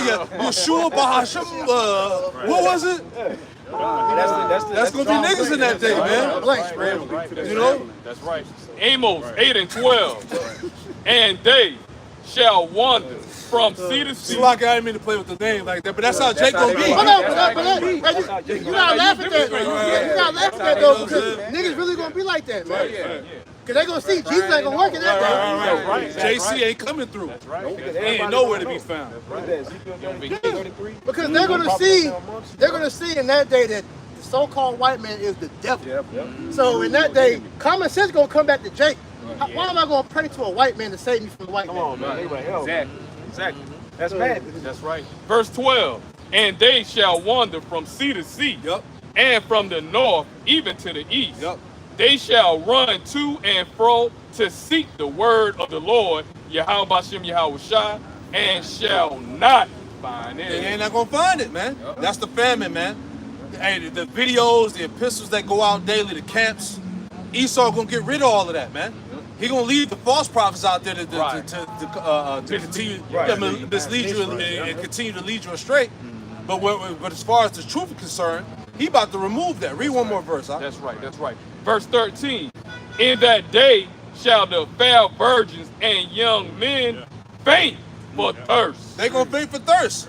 Yeah. Yeshua Bahasham. What was it? That's gonna be niggas in that day, man. You know? That's right. Amos 8 and 12. And they shall wander from sea to sea. See, like I didn't mean to play with the name like that, but that's how Jake gonna be. You gotta laugh at that. You gotta laugh at that though, because niggas really gonna be like that, man. Cause they gonna see Jesus ain't gonna work in that day. JC ain't coming through. He ain't nowhere to be found. Because they're gonna see in that day that the so-called white man is the devil. So in that day, common sense gonna come back to Jake. Why am I gonna pray to a white man to save me from the white man? Come on, man. Exactly. That's mad. That's right. Verse 12. And they shall wander from sea to sea, and from the north even to the east. They shall run to and fro to seek the word of the Lord, Yahweh Bashem Yahweh Shai, and shall not find it. They ain't not gonna find it, man. That's the famine, man. Hey, the videos, the epistles that go out daily, the camps, Esau gonna get rid of all of that, man. He gonna leave the false prophets out there to continue mislead you and continue to lead you astray. But as far as the truth is concerned, he about to remove that. Read one more verse, huh? That's right, that's right. Verse 13. In that day shall the fair virgins and young men faint for thirst. They gonna faint for thirst.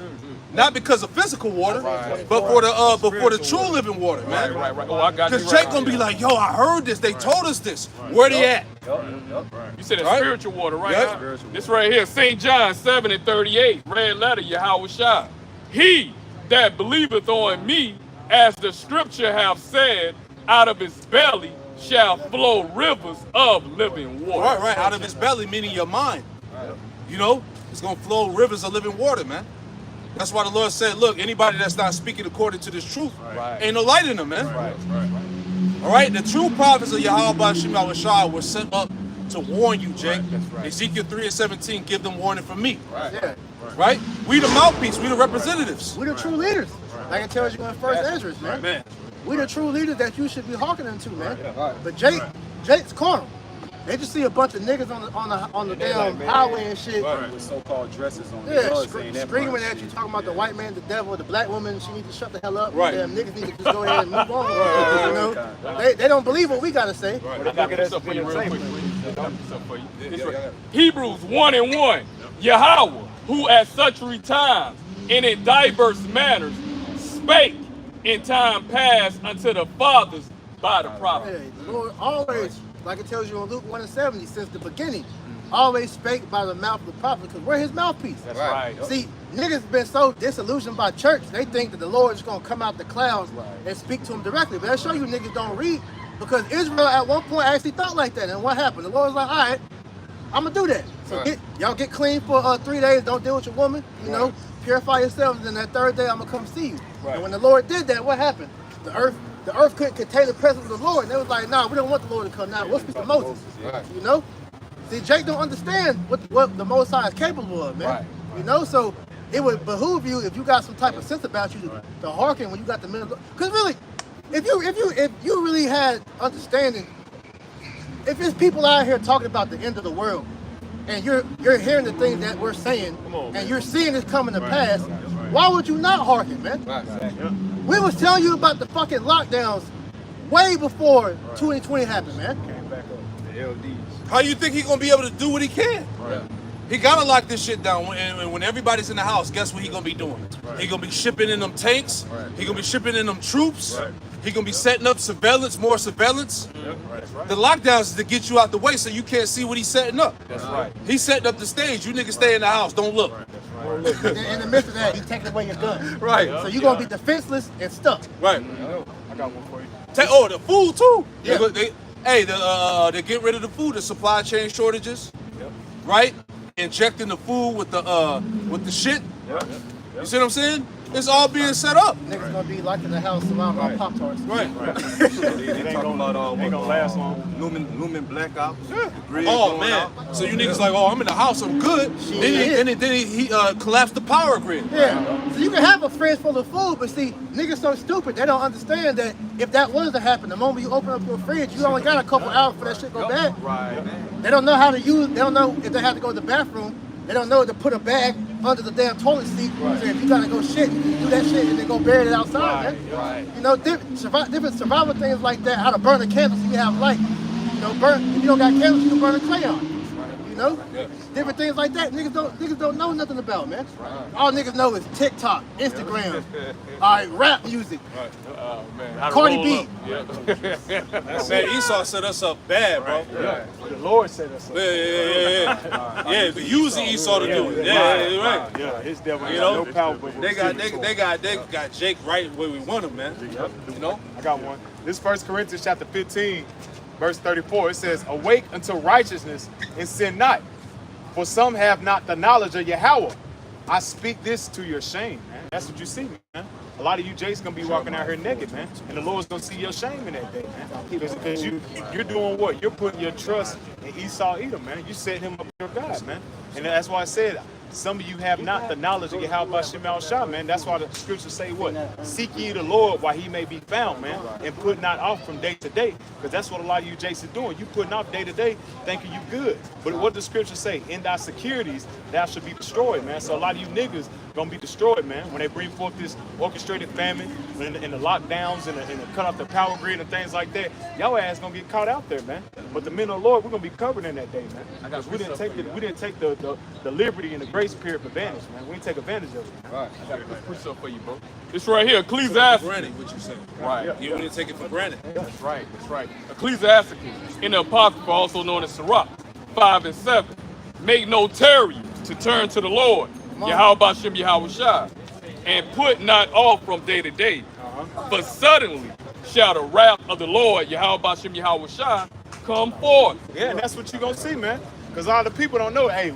Not because of physical water, but for the true living water, man. Right. Oh, I got you. Because Jake gonna be like, yo, I heard this. They told us this. Where they at? You said it's spiritual water, right? This right here, St. John 7 and 38, red letter, Yahweh Shai. He that believeth on me, as the scripture have said, out of his belly shall flow rivers of living water. Right. Out of his belly, meaning your mind. You know, it's gonna flow rivers of living water, man. That's why the Lord said, look, anybody that's not speaking according to this truth, ain't no light in them, man. All right, the true prophets of Yahweh Bashem Yahweh Shai were sent up to warn you, Jake. Ezekiel 3 and 17, give them warning from me. Right? We the mouthpiece, we the representatives. We the true leaders. Like it tells you in First Ezra's, man. We the true leaders that you should be hearkening to, man. But Jake's carnal. They just see a bunch of niggas on the damn highway and shit. With so-called dresses on. Screaming at you, talking about the white man, the devil, the black woman. She needs to shut the hell up. Right. Damn niggas need to just go ahead and move on. You know, they don't believe what we gotta say. I got this up for you real quick. Hebrews 1 and 1. Yahweh, who at sundry times and in diverse manners spake in time past unto the fathers by the prophets. Hey, the Lord always, like it tells you in Luke 1 and 70, since the beginning, always spake by the mouth of the prophet, because we're his mouthpiece. That's right. See, niggas been so disillusioned by church, they think that the Lord is going to come out the clouds and speak to them directly. But I show you niggas don't read, because Israel at one point actually thought like that. And what happened? The Lord's like, all right, I'm going to do that. So y'all get clean for 3 days, don't deal with your woman, you know, purify yourselves, and then that third day I'm going to come see you. And when the Lord did that, what happened? The earth couldn't contain the presence of the Lord. And they was like, nah, we don't want the Lord to come now. We'll speak to Moses. You know? See, Jake don't understand what the Most High is capable of, man. You know, so it would behoove you, if you got some type of sense about you, to hearken when you got the middle. Because really, if you really had understanding, if it's people out here talking about the end of the world, and you're hearing the things that we're saying, and you're seeing this coming to pass, why would you not hearken, man? We was telling you about the fucking lockdowns way before 2020 happened, man. Came back up. The LDs. How you think he gonna be able to do what he can? He gotta lock this shit down. When everybody's in the house, guess what he gonna be doing? He gonna be shipping in them tanks. He gonna be shipping in them troops. He gonna be setting up surveillance, more surveillance. The lockdowns is to get you out the way so you can't see what he's setting up. That's right. He's setting up the stage. You niggas stay in the house. Don't look. In the midst of that, he's taking away your gun. Right. So you're gonna be defenseless and stuck. Right. I got one for you. The food too. Yeah. They get rid of the food. The supply chain shortages. Right. Injecting the food with the shit. You see what I'm saying? It's all being set up. Niggas gonna be locked in the house surrounded by Pop-Tarts. Right. They talking about Ain't gonna last long. looming blackouts. Oh man. So you niggas like, oh, I'm in the house, I'm good. Then he collapsed the power grid. Yeah. So you can have a fridge full of food, but see, niggas so stupid, they don't understand that if that was to happen, the moment you open up your fridge, you only got a couple hours for that shit go bad. Right. They don't know how to use, they don't know if they have to go to the bathroom. They don't know to put a bag under the damn toilet seat. So if you gotta go shit, you do that shit and then go bury it outside, man. Right. You know, different survival things like that, how to burn a candle so you have light. You know, if you don't got candles, you can burn a crayon. You know? Different things like that. Niggas don't know nothing about, man. All niggas know is TikTok, Instagram, rap music. Oh, man. Cardi B. Man, Esau set us up bad, bro. The Lord said us. Yeah, but using Esau to do it. Yeah, right. Yeah, his devil You got know, no power. But they got Jake right where we want him, man. You know? I got one. This 1 Corinthians chapter 15, verse 34. It says, "Awake unto righteousness and sin not, for some have not the knowledge of Yahweh. I speak this to your shame," man. That's what you see, man. A lot of you Jays gonna be walking out here naked, man, and the Lord's gonna see your shame in that day, man. Because you're doing what? You're putting your trust in Esau Edom, man. You set him up your God, man. And that's why I said, some of you have not the knowledge of Yahweh Shemal Shah, man. That's why the scriptures say what? Seek ye the Lord while he may be found, man. And put not off from day to day. Because that's what a lot of you Jays are doing. You putting off day to day, thinking you good. But what does scripture say? In thy securities, thou shalt be destroyed, man. So a lot of you niggas gonna be destroyed, man. When they bring forth this orchestrated famine and the lockdowns and the cut off the power grid and things like that, y'all ass gonna get caught out there, man. But the men of the Lord, we're gonna be covered in that day, man. Because we didn't take the liberty and the grace period for advantage, man. We didn't take advantage of it. Right. I got this push up for you, bro. This right here, Ecclesiastes. Granted, what you say. Right. You didn't take it for granted. That's right. That's right. Ecclesiasticus, in the Apocrypha, also known as Sirach, 5 and 7. Make no tarry to turn to the Lord, Yahweh Bashem Yahweh Shai, and put not off from day to day. For suddenly shall the wrath of the Lord, Yahweh Bashem Yahweh Shai, come forth. Yeah, and that's what you're gonna see, man. Because all the people don't know, hey,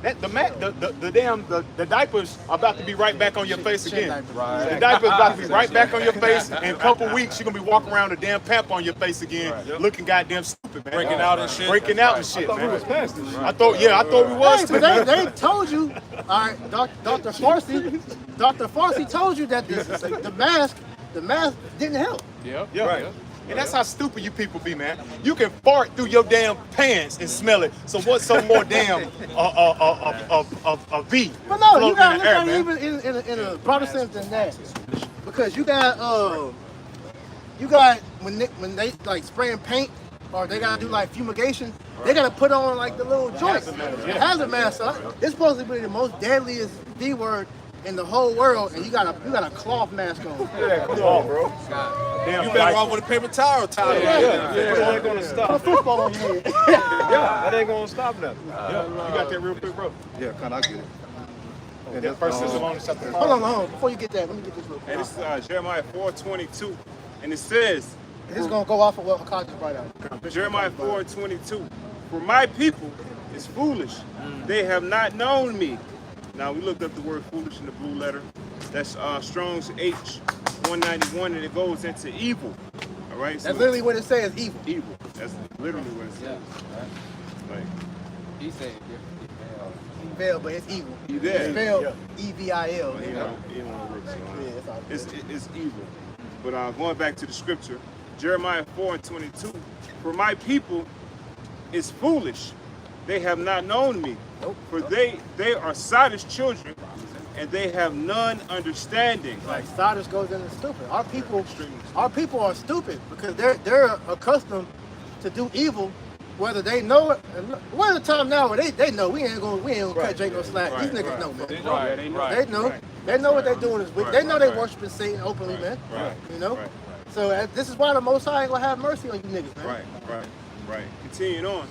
the diapers are about to be right back on your face again. Right. The diapers about to be right back on your face. In a couple weeks, you're gonna be walking around with a damn pamp on your face again, looking goddamn stupid, man. Breaking out and shit. Breaking out and shit, man. We was past this. I thought we was Hey, too. but they told you, all right, Dr. Farsi told you that the mask didn't help. Yeah. Right. And that's how stupid you people be, man. You can fart through your damn pants and smell it. So what's some more damn a V? But no, you floating gotta in look the air, at man? it even in a broader sense than that. Because you got when they like spraying paint or they gotta do like fumigation, they gotta put on like the little joints. The hazard mask. So it's supposed to be the most deadliest D word in the whole world, and you got a cloth mask on. Yeah, come on, bro. Damn, You better off with a paper towel tied. That ain't gonna stop. Put a football on your head. That ain't gonna stop nothing. You got that real quick, bro. Yeah, kind of, I get it. And That First Thessalonians chapter 5. Hold on. Before you get that, let me get this real quick. And this is Jeremiah 4:22, and it says, This is gonna go off of what Akash just brought out. Jeremiah 4:22, for my people is foolish, they have not known me. Now we looked up the word foolish in the blue letter. That's Strong's H191, and it goes into evil. All right. That's literally what it says, evil. Evil. That's literally what it says. Like, He said Evil, but it's evil. Yeah. It's spelled Yeah. E-V-I-L. you know, you know, it's all good. it's evil. But going back to the scripture, Jeremiah 4:22, for my people is foolish, they have not known me. For they are Sodom's children, and they have none understanding. Like Sodom goes into stupid. Our people are stupid because they're accustomed to do evil whether they know it, we're at a time now where they know we ain't gonna cut Jake no slack. These niggas know, man. They know. They know. They know. They know what they're doing is wicked. They know they worshiping Satan openly, man. Right. You know. Right. So this is why the Most High ain't gonna have mercy on you niggas, man. Right. Continuing on,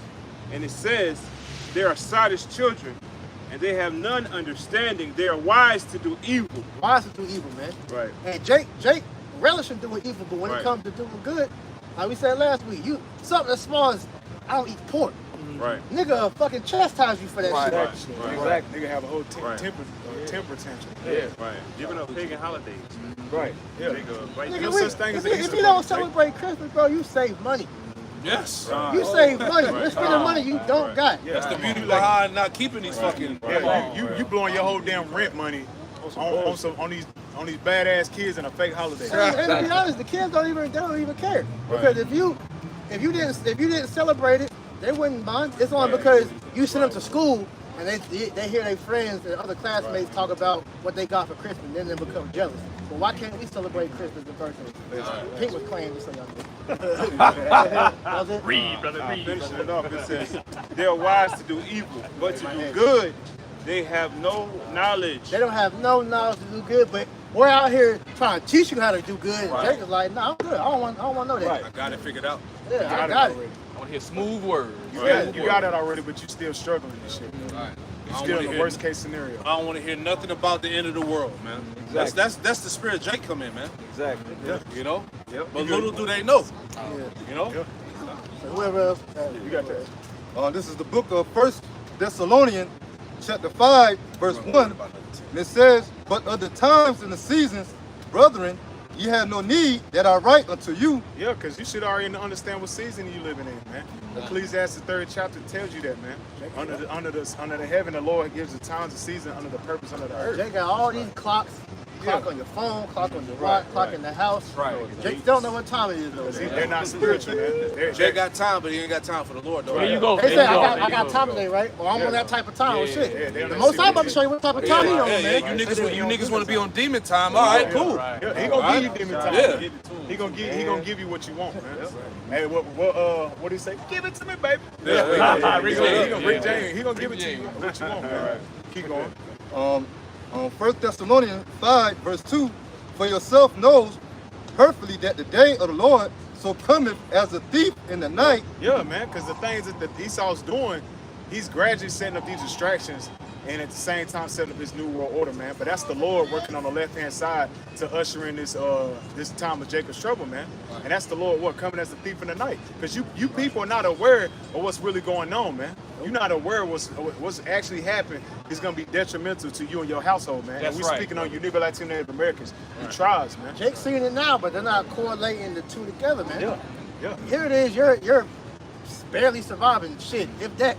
and it says, "They are sottish children, and they have none understanding. They are wise to do evil." Wise to do evil, man. Right. And Jake relishing doing evil, but when it Right. comes to doing good, like we said last week, something as small as I don't eat pork. Right. Nigga fucking chastise you for that shit. Right. Exactly. Nigga have a whole Right. temper tantrum. Yeah. Right. Giving up pagan holidays. Right. Yeah. Right. Nigga, No we- such thing as an if Easter you don't bunny, celebrate Christmas, bro, you save money. Yes. You save money. You're spending money you don't got. That's the beauty behind not keeping these fucking. Yeah, you blowing your whole damn rent money on these badass kids and a fake holiday. And to be honest, the kids don't even care because if you didn't celebrate it, they wouldn't mind. It's only because you send them to school and they hear their friends and other classmates talk about what they got for Christmas, and then they become jealous. But why can't we celebrate Christmas in person? Pink was claiming so y'all was it? Read, brother, read. Finishing it off, it says, "They are wise to do evil, but to do good, they have no knowledge." They don't have no knowledge to do good, but we're out here trying to teach you how to do good. And Jake is like, nah, I'm good. I don't want to know that. Right. I got it figured out. Yeah, I got it. already. I want to hear smooth words. You got it already, but you still struggling with shit. Right. You I don't still wanna in the hear- worst case scenario. I don't want to hear nothing about the end of the world, man. Exactly. That's the spirit Jake come in, man. Exactly. Yeah. You know. Yep. But little do they know. You know. Yeah. So whoever else, You got that. This is the book of 1 Thessalonians, chapter 5, verse 1. And it says, "But of the times and the seasons, brethren, ye have no need that I write unto you." Yeah, because you should already understand what season you living in, man. Ecclesiastes 3rd chapter tells you that, man. Under the heaven, the Lord gives the times and season under the purpose under the earth. Jake got all these clocks. Clock on your phone, clock on your watch, clock in the house. Right. Jake don't know what time it is though. They're not spiritual, man. Jake got time, but he ain't got time for the Lord, though. There you go. They There say you go. I got time today, right? Or I'm on that type of time. Or shit. yeah, The they most don't I'm about to show you what type of time he on, Yeah, man. you niggas want to be on demon time. All right, cool. Yeah, he gonna give you demon time. Yeah. He gonna give you what you want, man. Hey, what do he say? Give it to me, baby. Yeah. He gonna give it to you what you want, man. Keep going. On 1 Thessalonians 5, verse 2, "For yourself knows perfectly that the day of the Lord so cometh as a thief in the night." Yeah, man, because the things that Esau's doing, he's gradually setting up these distractions and at the same time setting up his new world order, man. But that's the Lord working on the left-hand side to usher in this time of Jacob's trouble, man. And that's the Lord coming as a thief in the night. Because you people are not aware of what's really going on, man. You're not aware of what's actually happened is going to be detrimental to you and your household, man. That's and we're right. speaking on you nigga Latino Native Americans, you tribes, man. Jake's seeing it now, but they're not correlating the two together, man. Yeah. Here it is, you're barely surviving shit, if that.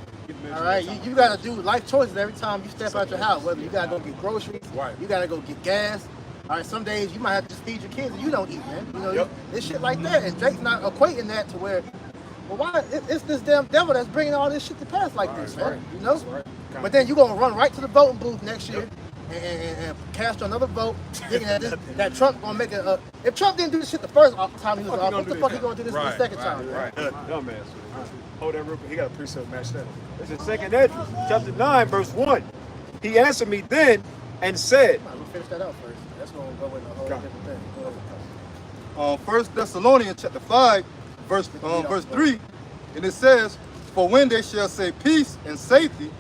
All right, you got to do life choices every time you step out your house. Whether you got to go get groceries, you got to go get gas. All right, some days you might have to just feed your kids and you don't eat, man. You know, it's shit like that. And Jake's not equating that to where, well, why? It's this damn devil that's bringing all this shit to pass like this, man. You know? But then you're going to run right to the voting booth next year and cast another vote, thinking that Trump going to make a... If Trump didn't do this shit the first time he was off, what the fuck he going to do this the second time? Right. Dumbass. Hold that real quick. He got a precept match that. It's in 2nd Ezra, chapter 9, verse 1. He answered me then and said, Let me finish that out first. That's going to go in a whole different thing. On 1 Thessalonians chapter 5, verse 3, and it says, "For when they shall say peace and safety,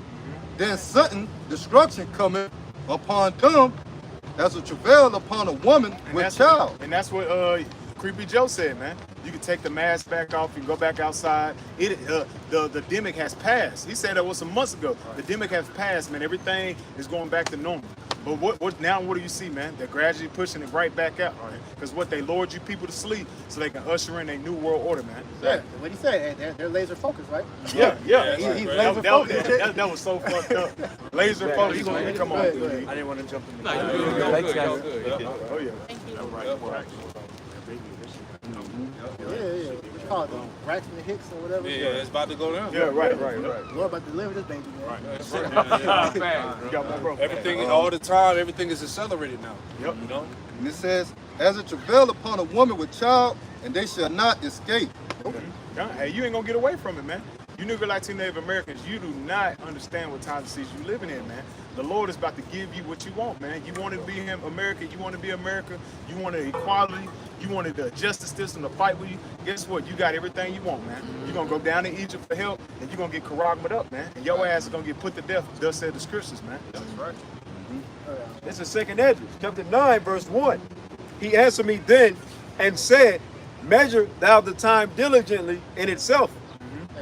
then sudden destruction cometh upon them as a travail upon a woman with child." And that's what Creepy Joe said, man. You can take the mask back off, you can go back outside. The demic has passed. He said that was some months ago. The demic has passed, man. Everything is going back to normal. But what do you see, man? They're gradually pushing it right back out, right? Because what they lured you people to sleep so they can usher in a new world order, man. Yeah, what he said, they're laser focused, right? Yeah. He's laser focused. That was so fucked up. Laser focused. Come on, dude. I didn't want to jump in. Nah, you good, y'all good. Oh yeah. Yeah. What you call it? Braxton Hicks or whatever. Yeah, it's about to go down. Yeah, right. Lord about to deliver this baby, man. You got my bro. Everything, all the time, everything is accelerated now. Yep. You know? And it says, "As a travail upon a woman with child, and they shall not escape." Hey, you ain't gonna get away from it, man. You Negro, Latino, Native Americans, you do not understand what times and seasons you living in, man. The Lord is about to give you what you want, man. You want to be in America, you want to be America, you want equality, you wanted the justice system to fight with you. Guess what? You got everything you want, man. You're going to go down to Egypt for help, and you're going to get karagmed up, man. And your ass is going to get put to death, thus said the scriptures, man. That's right. This is 2nd Esdras, chapter 9, verse 1. He answered me then and said, measure thou the time diligently in itself.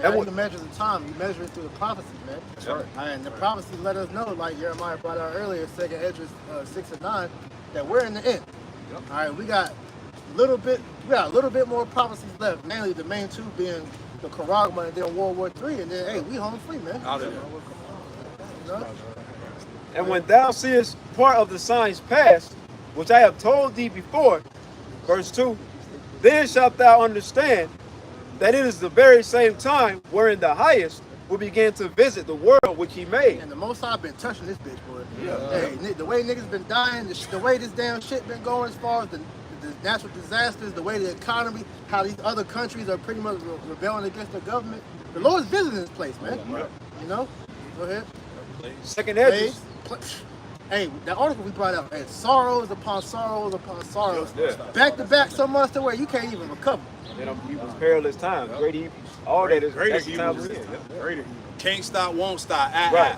How you measure the time? You measure it through the prophecies, man. That's right. And the prophecies let us know, like Jeremiah brought out earlier, 2nd Esdras 6 and 9, that we're in the end. Yep. All right, we got a little bit more prophecies left. Mainly the main two being the Karagma and then World War III, and then hey, we home free, man. You know? And when thou seest part of the signs past, which I have told thee before, verse 2, then shalt thou understand that it is the very same time wherein the highest will begin to visit the world which he made. And the Most High been touching this bitch, boy. Yeah. Hey, the way niggas been dying, the way this damn shit been going as far as the natural disasters, the way the economy, how these other countries are pretty much rebelling against their government. The Lord's visiting this place, man. You know? Go ahead. 2nd Esdras. Hey, that article we brought out, sorrows upon sorrows upon sorrows, back to back so much to where you can't even recover. And it was perilous times, great evil, all that is great evil. Great evil. Can't stop, won't stop. Right.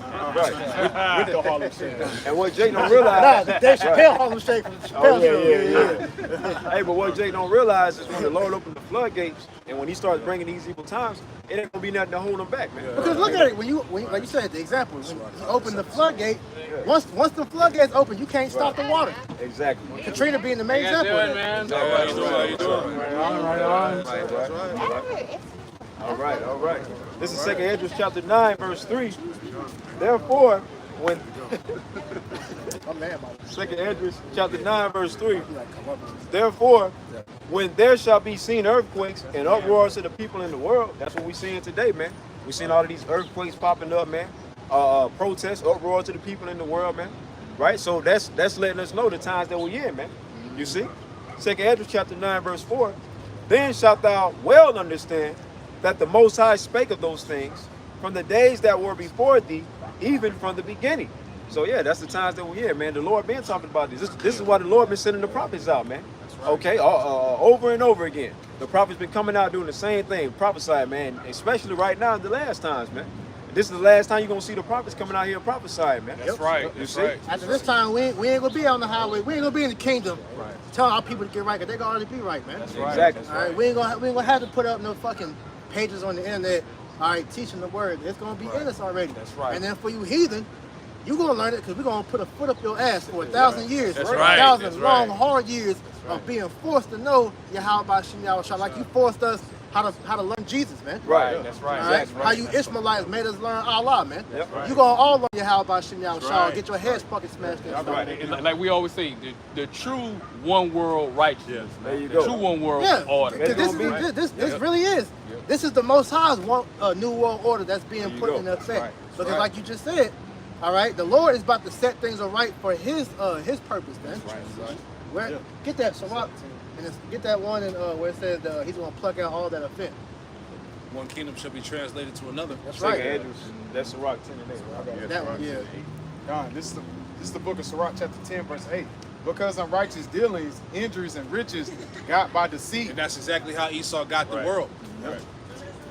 With the Harlem Shake. And what Jake don't realize, Nah, Dave Chappelle Harlem Shake from Chappelle. Yeah. Hey, but what Jake don't realize is when the Lord opened the floodgates, and when he starts bringing these evil times, it ain't gonna be nothing to hold him back, man. Because look at it, when you like you said, the example, when you open the floodgate, once the floodgates open, you can't stop the water. Exactly. Katrina being the main example. Man. How you doing? All right. This is 2nd Esdras chapter 9, verse 3. Therefore, when 2nd Esdras chapter 9, verse 3. Therefore, when there shall be seen earthquakes and uproars to the people in the world, that's what we're seeing today, man. We're seeing all of these earthquakes popping up, man. Protests, uproar to the people in the world, man. Right? So that's letting us know the times that we're in, man. You see? 2nd Esdras chapter 9, verse 4. Then shalt thou well understand that the Most High spake of those things from the days that were before thee, even from the beginning. So yeah, that's the times that we're in, man. The Lord been talking about this. This is why the Lord been sending the prophets out, man. Right. Okay, over and over again. The prophets been coming out doing the same thing, prophesying, man. Especially right now in the last times, man. This is the last time you're gonna see the prophets coming out here prophesying, man. That's right. You see? Right. After this time, we ain't gonna be on the highway. We ain't gonna be in the kingdom. Right. Telling our people to get right, because they gonna already be right, man. That's right. Exactly. All right, we ain't gonna have to put up no fucking pages on the internet. All right, teaching the word. It's gonna be in us already. That's right. And then for you heathen, you gonna learn it because we're gonna put a foot up your ass for 1,000 years. That's right? right. 1,000 long, hard years of being forced to know Yahweh Shem Yahweh, like you forced us how to learn Jesus, man. Right. That's right. All right? That's right. How you Ishmaelites made us learn Allah, man. Yep. Right. You gonna all learn Yahweh Shem Yahweh, right. get your heads fucking smashed in. Right. Like we always say, the true one world righteousness. There you go. True one world order. This really is. This is the Most High's new world order that's being put in effect. Right. Because like you just said, all right, the Lord is about to set things right for His purpose, man. Where get that Sirach, and get that one and where it says He's gonna pluck out all that offense. One kingdom shall be translated to another. That's 2nd right. Esdras, that's Sirach 10 and 8. Right? That one, yeah. Don, this is the book of Sirach, chapter 10, verse 8. Because unrighteous dealings, injuries, and riches got by deceit. And that's exactly how Esau got the world. Right.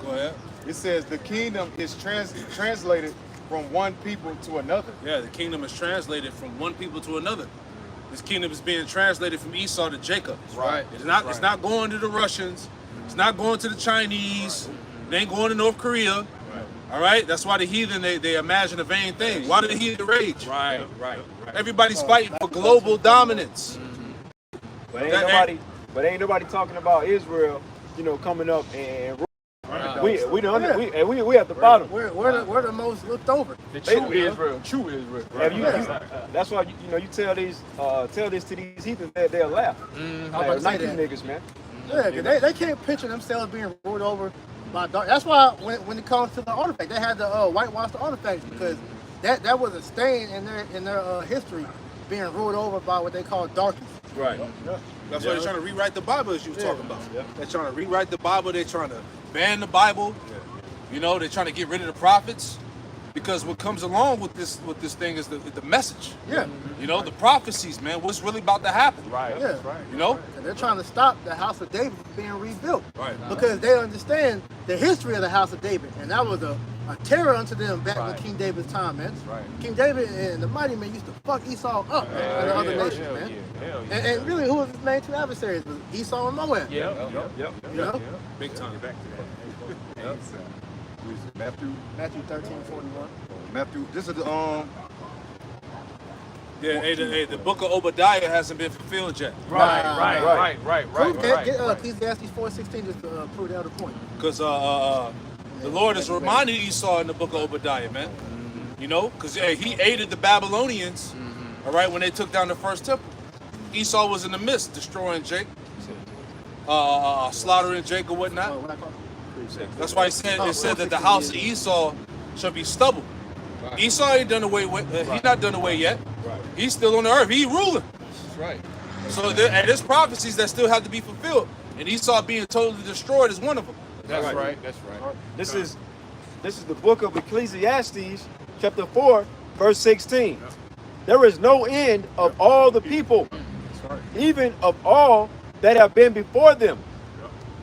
Go ahead. It says the kingdom is translated from one people to another. Yeah, the kingdom is translated from one people to another. This kingdom is being translated from Esau to Jacob. Right. It's not going to the Russians. It's not going to the Chinese. It ain't going to North Korea. All right? That's why the heathen, they imagine a vain thing. Why do the heathen rage? Right. Everybody's fighting for global dominance. But ain't nobody talking about Israel, coming up and we at the bottom. We're the most looked over. The true Israel. True Israel. That's why you tell this to these heathens that they'll laugh. Like you niggas, man. Yeah, because they can't picture themselves being ruled over by dark. That's why when it comes to the artifact, they had to whitewash the artifacts because that was a stain in their history, being ruled over by what they call darkness. Right. That's why they're trying to rewrite the Bible, as you were talking about. They're trying to rewrite the Bible. They're trying to ban the Bible. You know, they're trying to get rid of the prophets because what comes along with this thing is the message. Yeah. You know, the prophecies, man. What's really about to happen? Right. Yeah. That's right. You know? And they're trying to stop the house of David from being rebuilt. Right. Because they understand the history of the house of David. And that was a terror unto them back in King David's time, man. Right. King David and the mighty men used to fuck Esau up, man, and the other nations, Hell man. yeah. Hell yeah. And really, who was his main two adversaries? Was Esau and Moab. Yep. You know? Big time. Back to that. Yep. Matthew, Matthew 13:41. Matthew. This is the Yeah, hey, the book of Obadiah hasn't been fulfilled yet. Right. Get Ecclesiastes 4:16 just to prove the other point. Because the Lord is reminding Esau in the book of Obadiah, man. You know, because he aided the Babylonians, all right, when they took down the first temple. Esau was in the midst, destroying Jacob, slaughtering Jacob and whatnot. What I call it? That's why it said that the house of Esau shall be stubble. Esau ain't done away with. He's not done away yet. He's still on the earth. He ruling. That's right. So there's prophecies that still have to be fulfilled, and Esau being totally destroyed is one of them. That's right. This is the book of Ecclesiastes, chapter 4, verse 16. There is no end of all the people, even of all that have been before them.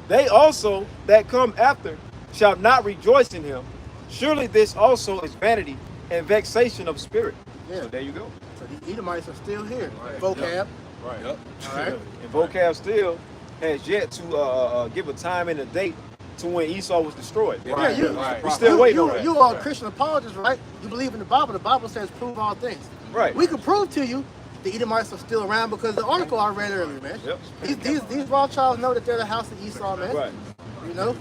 They also that come after shall not rejoice in him. Surely this also is vanity and vexation of spirit. Yeah. So there you go. So the Edomites are still here. Vocab. Right. Yep. All right. And vocab still has yet to give a time and a date to when Esau was destroyed. Yeah, you, We're still waiting on that. You are a Christian apologist, right? You believe in the Bible. The Bible says prove all things. Right. We can prove to you the Edomites are still around because the article I read earlier, man. Yep. These Rothschilds know that they're the house of Esau, man. Right. You know,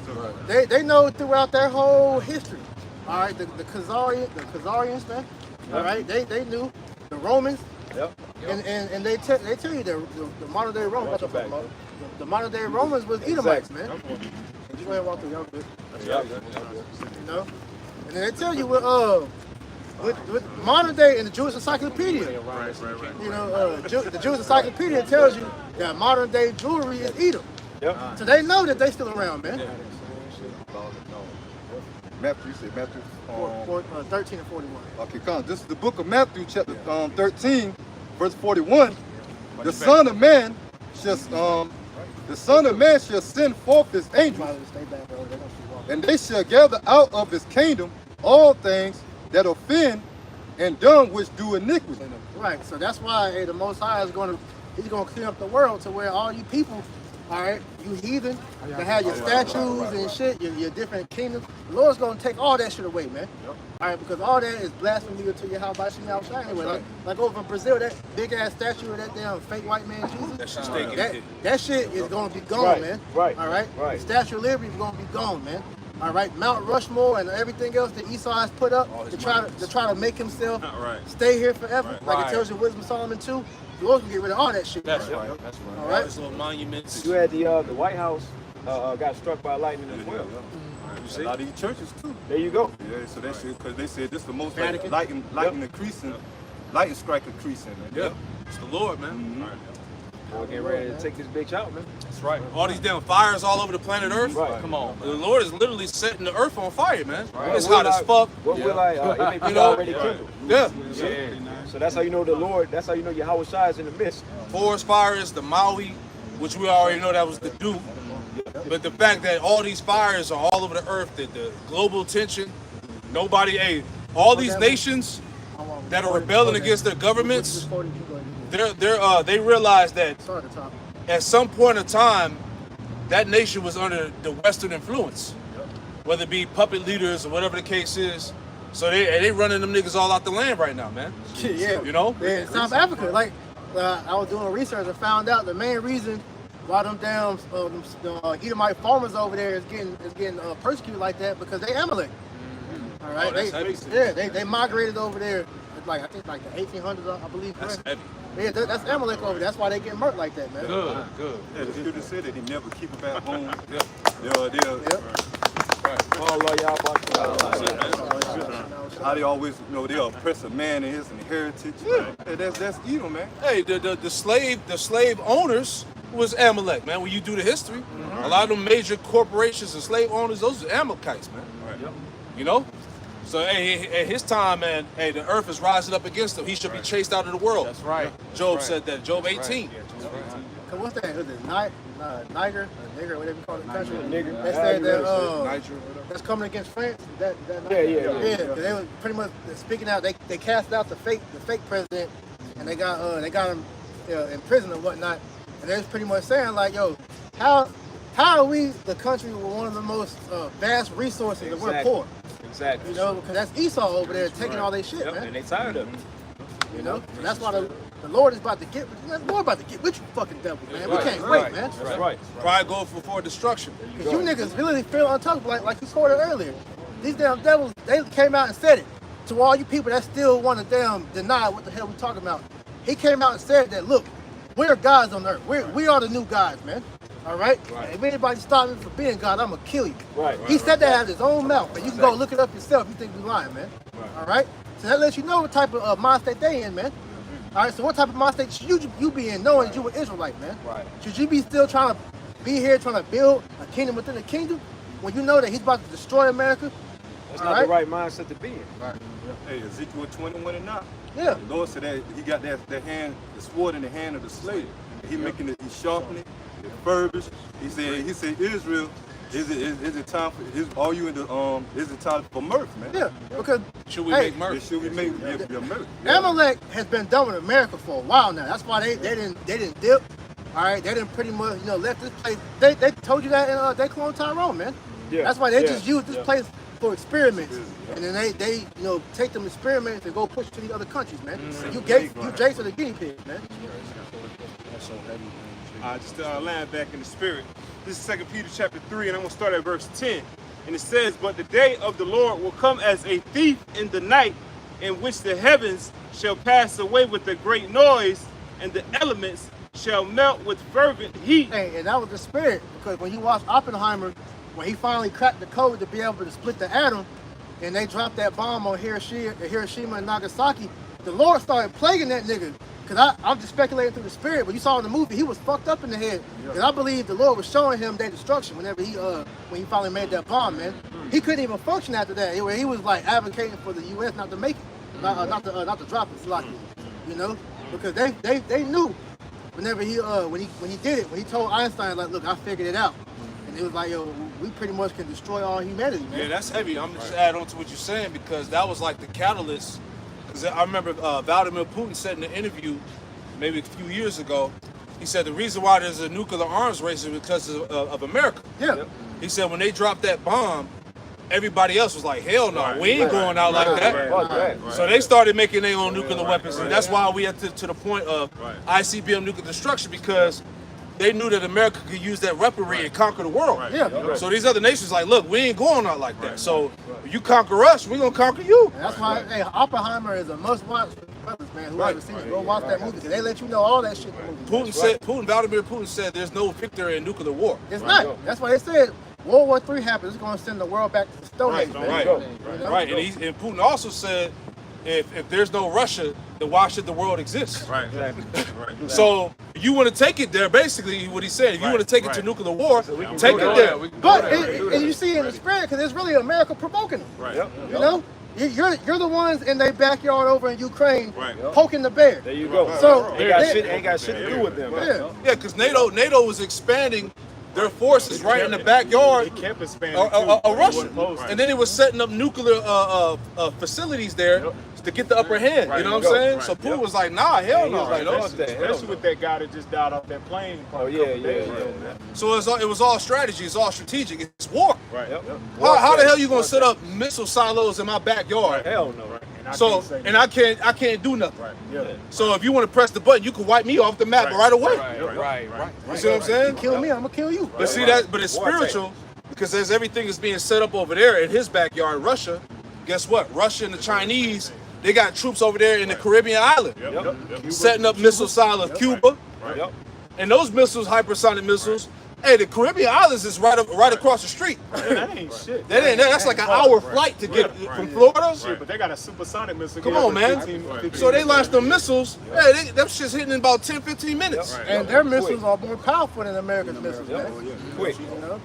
they know throughout their whole history. All right, the Khazarians, man. All right, they knew the Romans. Yep. And they tell you the modern day Romans. The modern day Romans was Edomites, man. You go ahead and walk through, y'all good. You know, and then they tell you with modern day in the Jewish Encyclopedia. You know, the Jewish Encyclopedia tells you that modern day jewelry is Edom. Yep. So they know that they still around, man. Matthew. You said Matthew. 13 and 41. Okay, come. This is the book of Matthew, chapter 13, verse 41. The Son of Man shall send forth his angels, and they shall gather out of his kingdom all things that offend and them which do iniquity. Right. So that's why the Most High is he's gonna clean up the world to where all you people, all right, you heathen, that have your statues and shit, your different kingdoms, the Lord's gonna take all that shit away, man. All right, because all that is blasphemy to your house by Shemel anyway. Like over in Brazil, that big ass statue of that damn fake white man Jesus, that shit is gonna be gone, man. Right. All right. Right. The Statue of Liberty is gonna be gone, man. All right, Mount Rushmore and everything else that Esau has put up to try to make himself stay here forever, like it tells you Wisdom of Solomon 2. The Lord's gonna get rid of all that shit. That's man. right. That's right. All right. Those little monuments. You had the White House got struck by lightning as well. A lot of these churches too. There you go. Yeah, so that shit, because they said this the most Vatican. lightning increasing, lightning strike increasing. Yep. It's the Lord, man. We're getting ready to take this bitch out, man. That's right. All these damn fires all over the planet Earth. Right. Come on. The Lord is literally setting the earth on fire, man. Right. It's hot as fuck. What will I? It may be You know? already kindled. Yeah. So that's how you know the Lord. That's how you know Yahweh Shai is in the midst. Forest fires, the Maui, which we already know that was the Duke. But the fact that all these fires are all over the earth, the global tension, all these nations that are rebelling against their governments, they realize that at some point in time, that nation was under the Western influence, whether it be puppet leaders or whatever the case is. So they running them niggas all out the land right now, man. Yeah. You know? Yeah, in South Africa, like I was doing research and found out the main reason why them damn Edomite farmers over there is getting persecuted like that because they Amalek. All right, Oh, that's heavy. they migrated over there. I think like the 1800s, I believe. That's heavy. Yeah, that's Amalek over there. That's why they get murked like that, man. Good. Yeah, the scripture said that he never keep them at home. Oh, Lord, y'all How they always, they oppress a man and his inheritance. Yeah, that's Edom, man. Hey, the slave owners Who was Amalek, man? When you do the history, a lot of them major corporations and slave owners, those are Amalekites, man. You know? So hey, at his time, man, hey, the earth is rising up against him. He should be chased out of the world. That's right. Job said that. Job 18. Cause what's that? Was it Niger, nigger, whatever you call it, country? Nigger. They said that Niger. that's coming against France. That Yeah. 'cause they were pretty much speaking out. They cast out the fake president, and they got him in prison and whatnot. And they was pretty much saying like, yo, how are we the country with one of the most vast resources and we're poor? Exactly. You know, because that's Esau over there taking all their shit, man. And they tired of it. You know, so that's why the Lord is about to get. The Lord about to get with you, fucking devil, man. We can't wait, man. That's right. Pride go for destruction. Because you niggas really feel untouchable, like you quoted earlier. These damn devils, they came out and said it to all you people that still want to damn deny what the hell we talking about. He came out and said that, look, we're gods on earth. We are the new gods, man. All right? If anybody stop me from being God, I'm going to kill you. He said that out of his own mouth, and you can go look it up yourself if you think we're lying, man. All right? So that lets you know what type of mind state they in, man. All right, so what type of mind state should you be in knowing you an Israelite, man? Should you be still trying to be here, trying to build a kingdom within a kingdom, when you know that he's about to destroy America? That's not the right mindset to be in. Hey, Ezekiel 21 and 9. Yeah. The Lord said that he got that hand, the sword in the hand of the slave. He making it, he sharpening it, it furbished. He said, Israel, is it time for is it time for mirth, man? Yeah, because should we make mirth? Should we make mirth? Amalek has been done with America for a while now. That's why they didn't dip. All right, they didn't pretty much left this place. They told you that in they cloned Tyrone, man. Yeah. That's why they just used this place for experiments, and then they take them experiments and go push to the other countries, man. You Jace are the guinea pig, man. Just land back in the spirit. This is 2 Peter chapter 3, and I'm going to start at verse 10. And it says, but the day of the Lord will come as a thief in the night, in which the heavens shall pass away with a great noise, and the elements shall melt with fervent heat. Hey, and that was the spirit, because when you watch Oppenheimer, when he finally cracked the code to be able to split the atom, and they dropped that bomb on Hiroshima and Nagasaki, the Lord started plaguing that nigga. Because I'm just speculating through the spirit, but you saw in the movie, he was fucked up in the head. And I believe the Lord was showing him their destruction whenever when he finally made that bomb, man. He couldn't even function after that. He was like advocating for the U.S. not to make it, not to drop it, like because they knew whenever when he did it, when he told Einstein, like, look, I figured it out. And it was like, yo, we pretty much can destroy all humanity, man. Yeah, that's heavy. I'm just add on to what you're saying, because that was like the catalyst. Because I remember Vladimir Putin said in an interview maybe a few years ago, he said the reason why there's a nuclear arms race is because of America. Yeah. He said when they dropped that bomb, everybody else was like, hell no, we ain't going out like that. So they started making their own nuclear weapons, and that's why we had to the point of ICBM nuclear destruction, because they knew that America could use that weaponry and conquer the world. Yeah. So these other nations like, look, we ain't going out like that. So if you conquer us, we're gonna conquer you. And that's why, hey, Oppenheimer is a must-watch for brothers, man. Who haven't seen it, go watch that movie, because they let you know all that shit in the movie. Vladimir Putin said there's no victory in nuclear war. It's not. That's why they said World War III happens. It's going to send the world back to the Stone Age, man. Right. And Putin also said, if there's no Russia, then why should the world exist? So you want to take it there, basically, what he said. If you want to take it to nuclear war, take it there. But and you see in the spirit, because it's really America provoking them. You know? You're the ones in their backyard over in Ukraine poking the bear. There you go. So ain't got shit to do with them. Yeah, because NATO was expanding their forces right in the backyard of Russia. And then it was setting up nuclear facilities there to get the upper hand. You know what I'm saying? So Putin was like, nah, hell no. Especially with that guy that just died off that plane. So it was all strategy. It's all strategic. It's war. How the hell you gonna set up missile silos in my backyard? Hell no. And I can't do nothing. So if you want to press the button, you can wipe me off the map right away. You see what I'm saying? You kill me, I'm gonna kill you. But see that? But it's spiritual, because as everything is being set up over there in his backyard, Russia. Guess what? Russia and the Chinese, they got troops over there in the Caribbean island, setting up missile silos. Cuba, and those missiles, hypersonic missiles, Hey, the Caribbean islands is right across the street. That ain't shit. That's like an hour flight to get from Florida. Shit, but they got a supersonic missile. Come on, man. 15 So they launched them missiles. Hey, them shit's hitting in about 10, 15 minutes. And their missiles are more powerful than America's missiles, man. Quick. You know?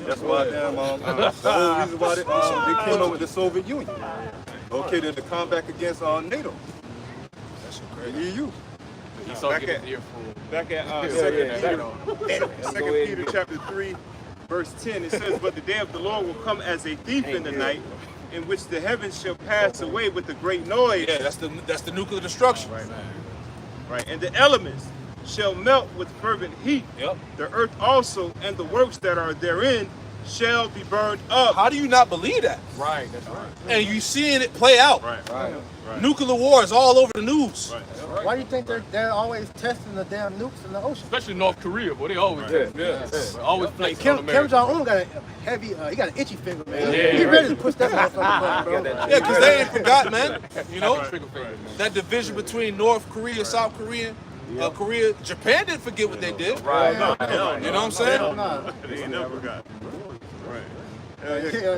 That's why the whole reason why they came up with the Soviet Union. Okay, then to come back against NATO. The EU. He saw Back get at- his earful. Back at Second Peter chapter 3, verse 10, it says, "But the day of the Lord will come as a thief in the night, in which the heavens shall pass away with a great noise." Yeah, that's the nuclear destruction. Right. And the elements shall melt with fervent heat. Yep. The earth also and the works that are therein shall be burned up. How do you not believe that? Right, that's right. And you seeing it play out. Right. Nuclear wars all over the news. Why do you think they're always testing the damn nukes in the ocean? Especially North Korea, boy. They always do. Always Like flexing Kim on America. Jong-un got a heavy, he got an itchy finger, man. Yeah. He ready to push that motherfucker, bro. Yeah, because they ain't forgot, man. You know, Trigger finger, man. that division between North Korea, South Korea, Korea. Japan didn't forget what they did. Right. You know what I'm saying? Hell nah. They ain't never got. Yeah,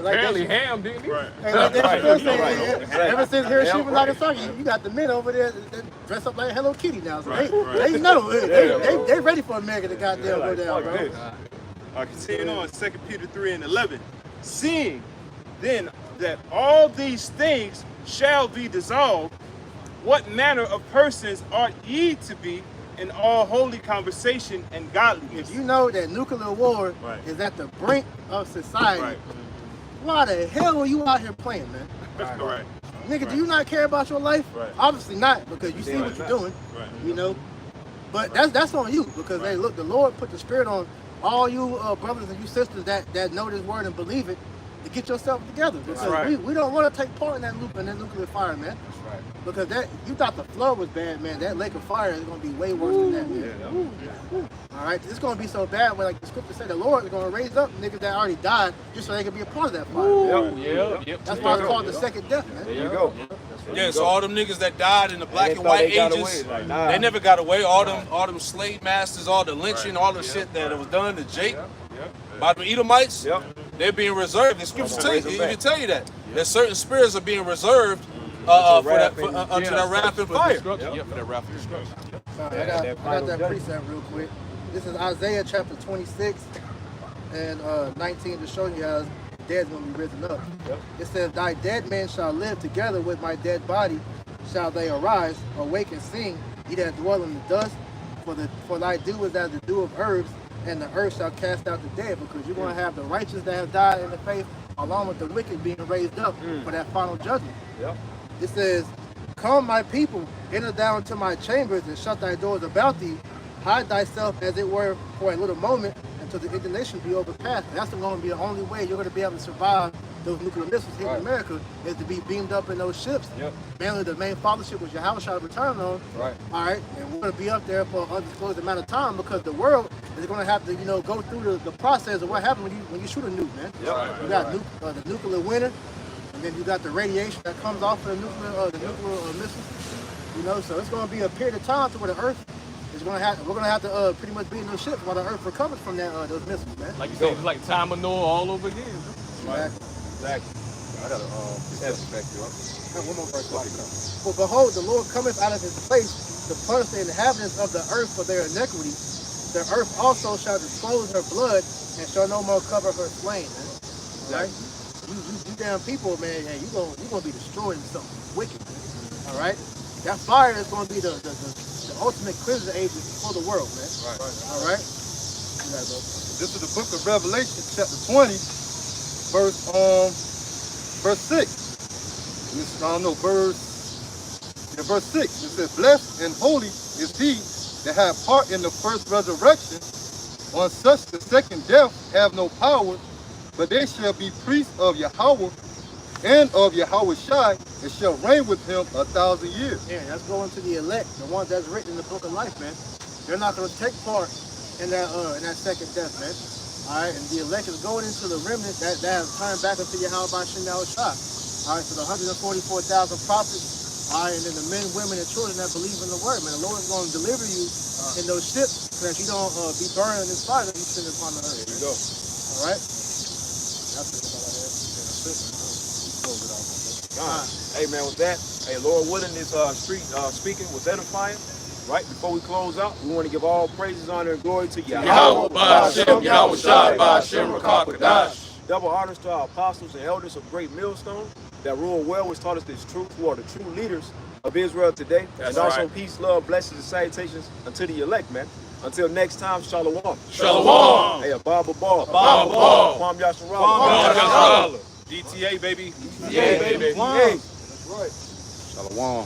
like Apparently that, Ham didn't he? Right. hey, like that still saying, ever since Hiroshima and Nagasaki, you got the men over there that dress up like Hello Kitty now. So they know. They ready for America to goddamn go down, bro. Continuing on, 2 Peter 3 and 11. "Seeing then that all these things shall be dissolved, what manner of persons ought ye to be in all holy conversation and godliness?" If you know that nuclear war Right. is at the brink of society, Right. why the hell are you out here playing, man? Right. Nigga, do you not care about your life? Right. Obviously not, because you see what you're doing, Right. you know. But that's on you, because hey, look, the Lord put the spirit on all you brothers and you sisters that know this word and believe it, to get yourself together. Because we don't want to take part in that nuclear fire, man. Because that, you thought the flood was bad, man. That lake of fire is going to be way worse than that, man. All right, it's going to be so bad, where like the scripture said, the Lord is going to raise up niggas that already died just so they can be a part of that fire. Yep. That's why it's called the second death, man. There you go. Yeah, so all them niggas that died in the black and white ages, they never got away. All them slave masters, all the lynching, all the shit that was done to Jake, by the Edomites, they're being reserved. The scriptures even tell you that certain spirits are being reserved unto that wrath and fire. Yeah, for that wrath and destruction. I got that precept real quick. This is Isaiah chapter 26 and 19 to show you how dead's going to be risen up. It says, "Thy dead men shall live together with my dead body, shall they arise, awake and sing, ye that dwell in the dust, for thy dew is as the dew of herbs, and the earth shall cast out the dead," because you're going to have the righteous that have died in the faith, along with the wicked being raised up for that final judgment. It says, "Come, my people, enter down to my chambers and shut thy doors about thee. Hide thyself, as it were, for a little moment, until the indignation be overpassed." And that's going to be the only way you're going to be able to survive those nuclear missiles hitting America, is to be beamed up in those ships. Mainly the main fathership was Yahushua return on. All right, and we're going to be up there for an undisclosed amount of time, because the world is going to have to, go through the process of what happens when you shoot a nuke, man. You got the nuclear winter. And then you got the radiation that comes off of the nuclear missiles. So it's going to be a period of time to where the Earth is going to have. We're going to have to pretty much be in those ships while the Earth recovers from those missiles, man. Like you said, it's like time of Noah all over again. Exactly. I got to back you up. One more verse. "For behold, the Lord cometh out of his place to punish the inhabitants of the earth for their iniquity. The earth also shall disclose her blood, and shall no more cover her slain." Man. Right? You damn people, man, and you're gonna be destroyed in something wicked, man. All right? That fire is gonna be the ultimate cleansing agent for the world, man. All right? You gotta go. This is the book of Revelation, chapter 20, verse 6. Verse 6. It says, "Blessed and holy is he that have part in the first resurrection. On such the second death have no power, but they shall be priests of Yahweh and of Yahweh Shai, and shall reign with him 1,000 years." Yeah, that's going to the elect, the ones that's written in the book of life, man. They're not going to take part in that second death, man. All right, and the elect is going into the remnant that has turned back into Yahweh Shai. All right, so the 144,000 prophets, all right, and then the men, women, and children that believe in the word, man. The Lord is going to deliver you in those ships So that you don't be burned in this fire that you send upon the earth. There you go. All right? That's it. Close it off. All right. Hey man, with that, hey, Lord willing, this street speaking was edifying. Right before we close out, we want to give all praises, honor, and glory to Yahweh. Yahweh, Ba'ashem, Yahweh Shai, Ba'ashem, Rakakadash. Double honors to our apostles and elders of Great Millstone that rule well, which taught us this truth, who are the true leaders of Israel today. That's and also right. peace, love, blessings, and salutations unto the elect, man. Until next time, shalom. Shalom. Hey, Abba Ball. Abba Ball. Kwam Yasharala. Kwam Yasharala. DTA, baby. DTA, baby. That's right. Shalom.